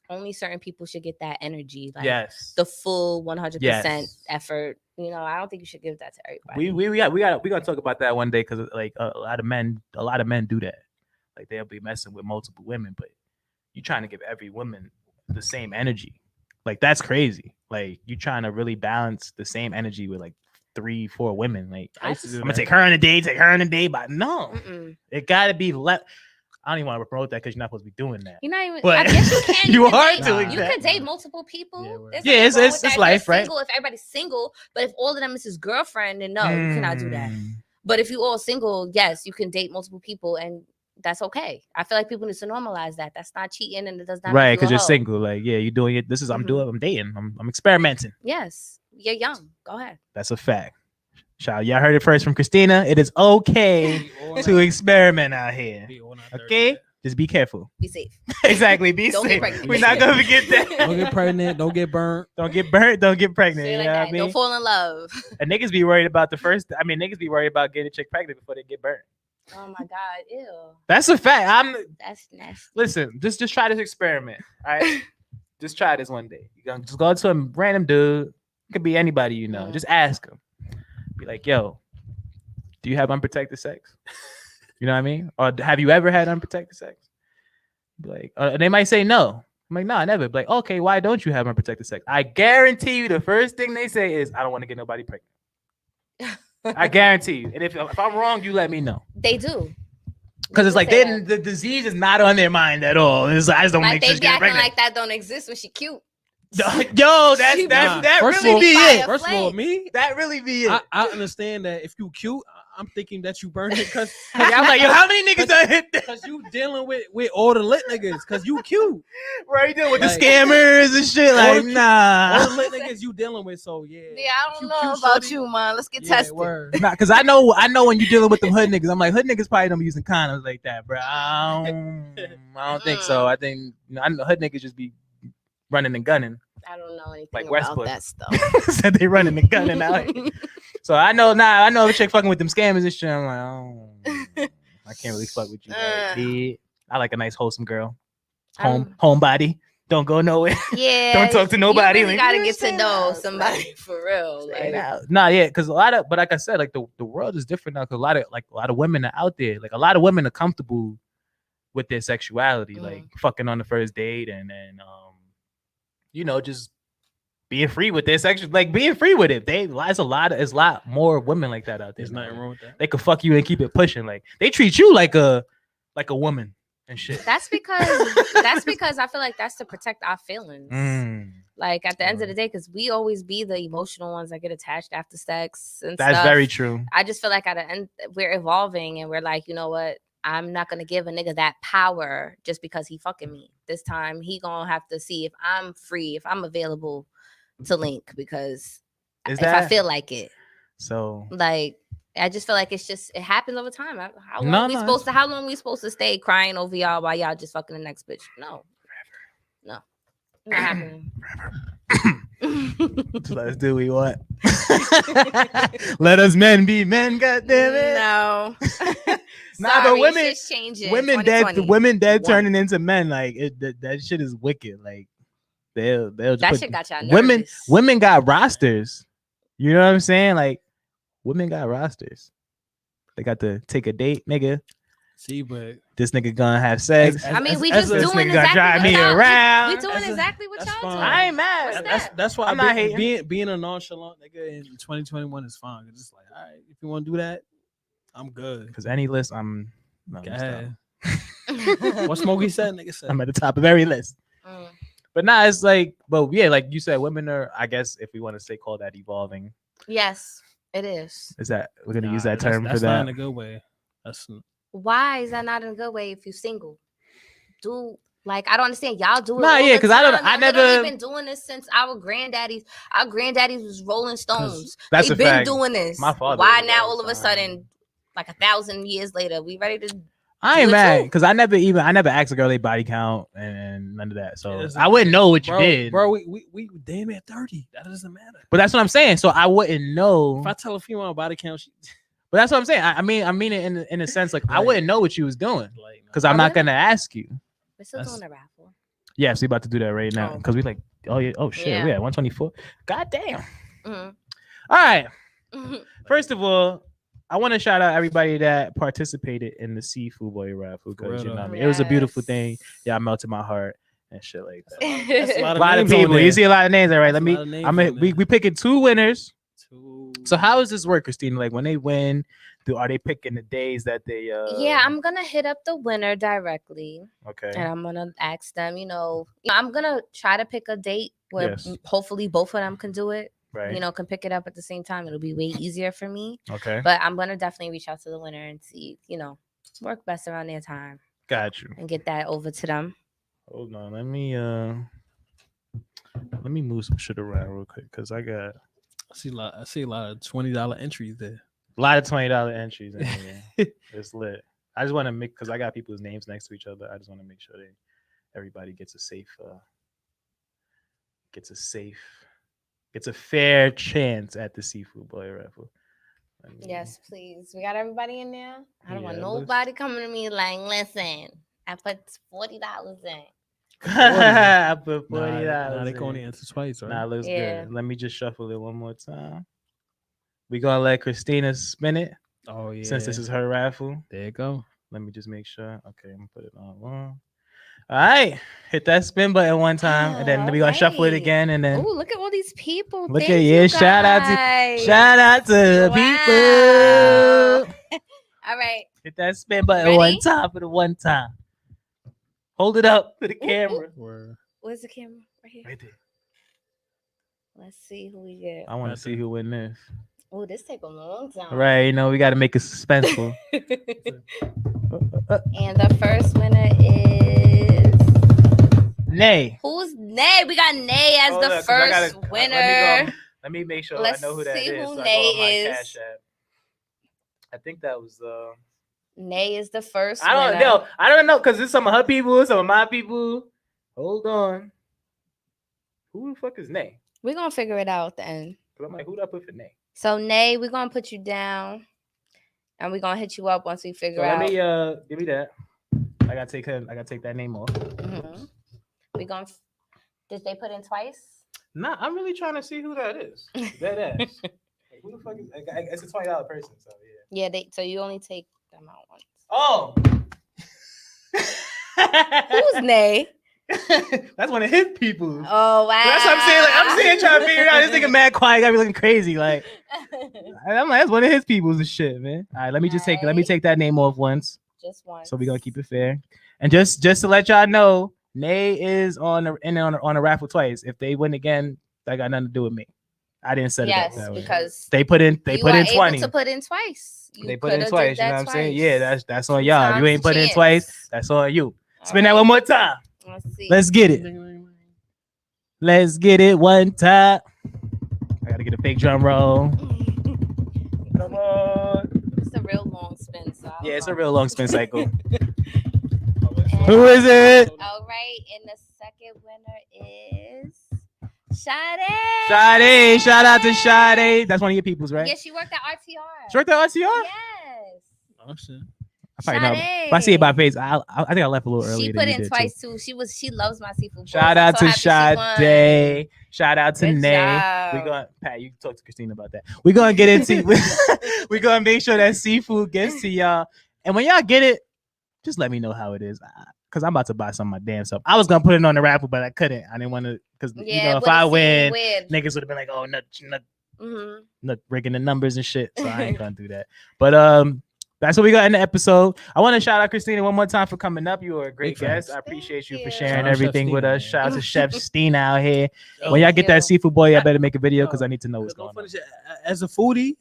only certain people should get that energy. Like Yes. the full 100% Yes. effort. You know, I don't think you should give that to everybody. We gotta talk about that one day because like a lot of men do that. Like they'll be messing with multiple women, but you trying to give every woman the same energy. Like that's crazy. Like you trying to really balance the same energy with like 3-4 women. Like I'm gonna take her on a date, but no, it gotta be left. I don't even want to promote that because you're not supposed to be doing that. You're not even. But I guess you can. you can are date, doing You that. could date multiple people. Yeah, There's Yeah, nothing wrong it's with that. If life, you're right? single, if everybody's single, but if all of them is his girlfriend, then no, you cannot do that. Mm. But if you all single, yes, you can date multiple people, and that's okay. I feel like people need to normalize that. That's not cheating, and it does not. Right, because because you're single. Like, yeah, you're doing it. This is I'm dating. I'm experimenting. Yes, you're young. Go ahead. That's a fact. Y'all heard it first from Christina. It is okay to experiment out here. Okay? Just be careful. Be safe. Exactly. Be Don't get safe. pregnant. We're not gonna forget that. Don't get pregnant. Don't get burnt. Don't get burnt. Don't get pregnant. Say You like know that. what I mean? Don't fall in love. And niggas be worried about niggas be worried about getting a chick pregnant before they get burnt. Oh my God. Ew. That's a fact. That's nasty. Listen, just try this experiment. All right. Just try this one day. You're gonna just go to a random dude. It could be anybody you know. Just ask him. Be like, yo, do you have unprotected sex? You know what I mean? Or have you ever had unprotected sex? Be like, they might say no. I'm like, no, I never. Be like, okay, why don't you have unprotected sex? I guarantee you the first thing they say is, I don't want to get nobody pregnant. I guarantee you. And if I'm wrong, you let me know. They do. Because it's like the disease is not on their mind at all. It's like, I just don't Like make they sure be get acting pregnant. like that don't exist when she cute. Yo, that First really of all- be it. First of all, me, That really be it. I understand that if you cute, I'm thinking that you burn it because I'm like, yo, how many niggas done hit that? because you dealing with all the lit niggas because you cute. Right there with Like- the scammers and shit. All Like, the- nah. All the lit niggas you dealing with, so yeah. Yeah, I don't You know cute, about shorty? you, man. Let's get Yeah, tested. word. Nah, because I know when you're dealing with them hood niggas. I'm like, hood niggas probably don't be using condoms like that, bro. I don't think so. I think I know hood niggas just be running and gunning. I don't know anything Like about Westbrook. that stuff. Said they running and gunning out here. So I know if a chick fucking with them scammers and shit. I'm like, oh, I can't really fuck with you. Like, I like a nice wholesome girl. Homebody. Don't go nowhere. Yeah. Don't talk to nobody. You really Like, gotta yeah, get to stay know out. somebody for real. Like, Nah, yeah, because but like I said, like the world is different now. Because a lot of women are out there. Like a lot of women are comfortable with their sexuality, like fucking on the first date, and just being free with their sexual, like being free with it. There's a lot more women like that out there. There's nothing wrong with that. They could fuck you and keep it pushing. Like they treat you like a woman and shit. that's because I feel like that's to protect our feelings. Like at the end of the day, because we always be the emotional ones that get attached after sex and That's stuff. very true. I just feel like at the end we're evolving and we're like, you know what? I'm not gonna give a nigga that power just because he fucking me. This time he gonna have to see if I'm free, if I'm available to link, because I feel like it. So like I just feel like it happens over time. How long we supposed to stay crying over y'all while y'all just fucking the next bitch? No. Not happening. Let's do what we want. Let us men be men, goddamn it. No. Nah, but women, changing. women dead turning into men. Like that shit is wicked. Like they'll just shit got y'all nervous. Women got rosters. You know what I'm saying? Like women got rosters. They got to take a date, nigga. See, but this nigga gonna have sex. We just this doing nigga gonna drive me around. We doing exactly what y'all doing. I ain't mad. That's why I'm not hating. Being a nonchalant nigga in 2021 is fine. It's just like, all right, if you want to do that, I'm good. Because any list, I'm. No, go ahead. What Smokey said, nigga said. I'm at the top of every list. But nah, it's like, but yeah, like you said, women are, I guess, if we want to say, call that evolving. Yes, it is. Is that we're gonna use that term for that? That's not in a good way. Why is that not in a good way if you're single? Like, I don't understand. Y'all do it. Nah, all yeah, the 'cause I don't- time. I Y'all never- literally been doing this since our granddaddies. Our granddaddies was Rolling Stones. That's They've a been fact. doing this. My father Why did it now all all the of a time. sudden, like 1,000 years later, we ready to? I ain't Do it mad too. because I never asked a girl their body count and none of that. So It I wouldn't know what you bro, did. bro. We damn at 30. That doesn't matter. But that's what I'm saying. So I wouldn't know. If I tell a female body count, she But that's what I'm saying. I mean it in a sense like I Like- wouldn't know what you was doing like because I'm Are not we? gonna ask you. We're still That's- doing a raffle. Yes, we about to do that right now Oh. because we like oh shit Yeah. we at 124. God damn. Mhm. All right. Mhm. First of all, I want to shout out everybody that participated in the Seafood Boy raffle because you know what I mean it was a beautiful thing. Y'all melted my heart and shit like that. That's a A lot lot of names on people. there. You see a lot of names, all right? That's Let a me. lot of names I'm. on We there. picking 2 winners. Two. So how does this work, Christina? Like when they win, are they picking the days that they? Yeah, I'm gonna hit up the winner directly, Okay. and I'm gonna ask them. I'm gonna try to pick a date where Yes. hopefully both of them can do it. Right. Can pick it up at the same time. It'll be way easier for me. Okay. But I'm gonna definitely reach out to the winner and see, work best around their time Got you. and get that over to them. Hold on. Let me move some shit around real quick because I got I see a lot of $20 entries there. a lot of $20 entries in here. It's lit. I just want to make because I got people's names next to each other. I just want to make sure everybody gets a fair chance at the Seafood Boy raffle. Yes, please. We got everybody in there. I don't want Yeah, let's- nobody coming to me like, listen, I put $40 in. I put $40. Nah, they in. can only answer twice, right? Nah, looks Yeah. good. Let me just shuffle it one more time. We gonna let Christina spin it Oh yeah. since this is her raffle. There you go. Let me just make sure. Okay, I'm gonna put it on one. All right, hit that spin button one time, and then we gonna shuffle it Alright. again, and then Oh, look at all these people. Look Thank at you you. Shout out to guys. the Wow. people. All right. Hit that spin button Ready? one time for the one time. Hold it up for the Ooh, ooh. camera. Where's the camera? Right here. Right there. Let's see who we get. I want Right to see there. who win this. Oh, this take a long time. Right, we got to make it suspenseful. And the first winner is Nay. who's Nay? We got Nay as Hold the up, 'cause I first gotta- winner. Let me make sure Let's I know who that see is. who so I Nay go on my is. Cash App. I think that was. Nay is the first I don't winner. know. I don't know because it's some of her people, some of my people. Hold on. Who the fuck is Nay? We're gonna figure it out at the end. 'Cause I'm like, who did I put for Nay? So Nay, we're gonna put you down, and we're gonna hit you up once we figure So let out. me give me that. I gotta take that name off. Mhm. We gonna. Did they put in twice? Nah, I'm really trying to see who that is. That ass. Like, who the fuck is? It's a $20 person. So yeah. Yeah. So you only take them out once. Oh. Who's Nay? That's one of his people. Oh wow. That's what I'm saying. Like I'm sitting trying to figure it out. This nigga mad quiet. Got me looking crazy. Like I'm like, that's one of his people's and shit, man. All right, let me take that name off once. Just one. So we're gonna keep it fair. And just to let y'all know, Nay is on a raffle twice. If they win again, that got nothing to do with me. I didn't set it up Yes, that way. because They put in you 20. Able to put in twice. You They put in coulda twice. did You know that what I'm saying? twice. Yeah, that's on Two y'all. If you times ain't the put in chance. twice, that's on you. All Spin that right. one more time. Let's see. Let's get it. Let's get it one time. I gotta get a fake drum roll. Come on. It's a real long spin. So Yeah, it's a real long spin cycle. And- Who is it? All right, and the second winner is Sade. Sade. Shout out to Sade. That's one of your peoples, right? Yeah, she worked at RTR. She worked at RTR? Yes. Oh shit. I probably know. Sade. If I see it by face, I think I left a little earlier. She than put you in did, twice too. She loves my seafood. Too. Shout out to Sade. Shout out to Good Nay. job. We gonna Pat. You talk to Christina about that. We're gonna get into. We're gonna make sure that seafood gets to y'all. And when y'all get it, just let me know how it is. Cause I'm about to buy some of my damn stuff. I was gonna put it on the raffle, but I couldn't. I didn't want to. Cause Yeah, if I win, weird. niggas would have been like, "Oh, Mhm. not rigging the numbers and shit." So I ain't gonna do that. But that's what we got in the episode. I want to shout out Christina one more time for coming up. You were a great Big guest. facts. I appreciate you for Thank sharing Shout out Chef everything with Stina, us. man. Shout out to Chef Stina out here. Yo, When y'all get you. that seafood boy, I better make a video because I need to know what's No going funny on. shit. As a foodie,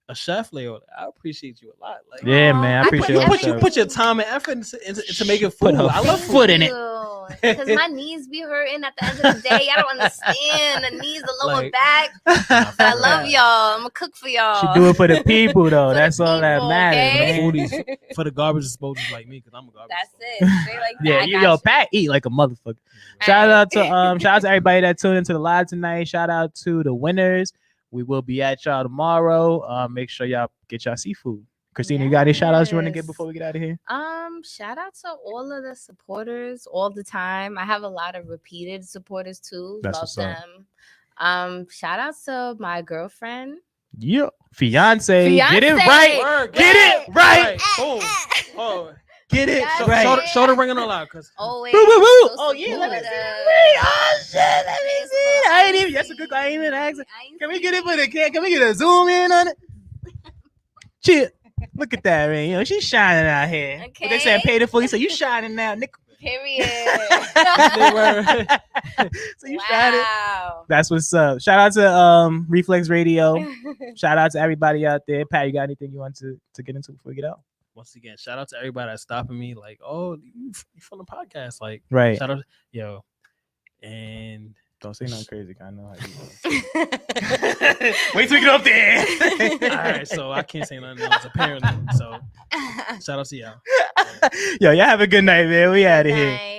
a chef, Leo, I appreciate you a lot. Like, Yeah, man. I I put appreciate effort it. put your time and effort to make it Put food. her I love foot food. in it. You. know, because my knees be hurting at the end of the day. I don't understand the knees, the lower Like- back. So I love y'all. I'm gonna cook for y'all. She do it for the people though. For the That's all that people, matters, okay? man. Foodies for the garbage disposals like me, because I'm a garbage. That's disposal. it. They like that. Yeah, I got yo, you. Pat eat like a motherfucker. All Shout right. out to everybody that tuned into the live tonight. Shout out to the winners. We will be at y'all tomorrow. Make sure y'all get y'all seafood. Christina, you got any shout outs you want to get Yes. before we get out of here? Shout out to all of the supporters all the time. I have a lot of repeated supporters too. That's Love what's up. them. Shout out to my girlfriend. Yeah. Fiance. Get it Fiance. right. Word, Get it right. Boom. Oh, Get it Yes. right. show the ring on the line, cause Always. Woo, woo, woo. so Oh, yeah. Let me see the supportive. ring. Oh, shit. Let me see. I ain't even. That's a good guy. I ain't even asking. I ain't Can we seen get it for the kid? Can we get a zoom in on it? Chill. Look at that ring. You know, she's shining out here. What they said, Okay. pay the full. You say you shining now, nigga. Period. So you shining. Wow. That's what's up. Shout out to Reflex Radio. Shout out to everybody out there. Pat, you got anything you want to get into before we get out? once again, shout out to everybody that's stopping me. Like, oh, you from the podcast? Like, Right. shout out, yo, and Don't say nothing crazy. I know how you go. Wait till we get up there. all right, so I can't say nothing else apparently. So shout out to y'all. Yo, y'all have a good night, man. We out of here. Night.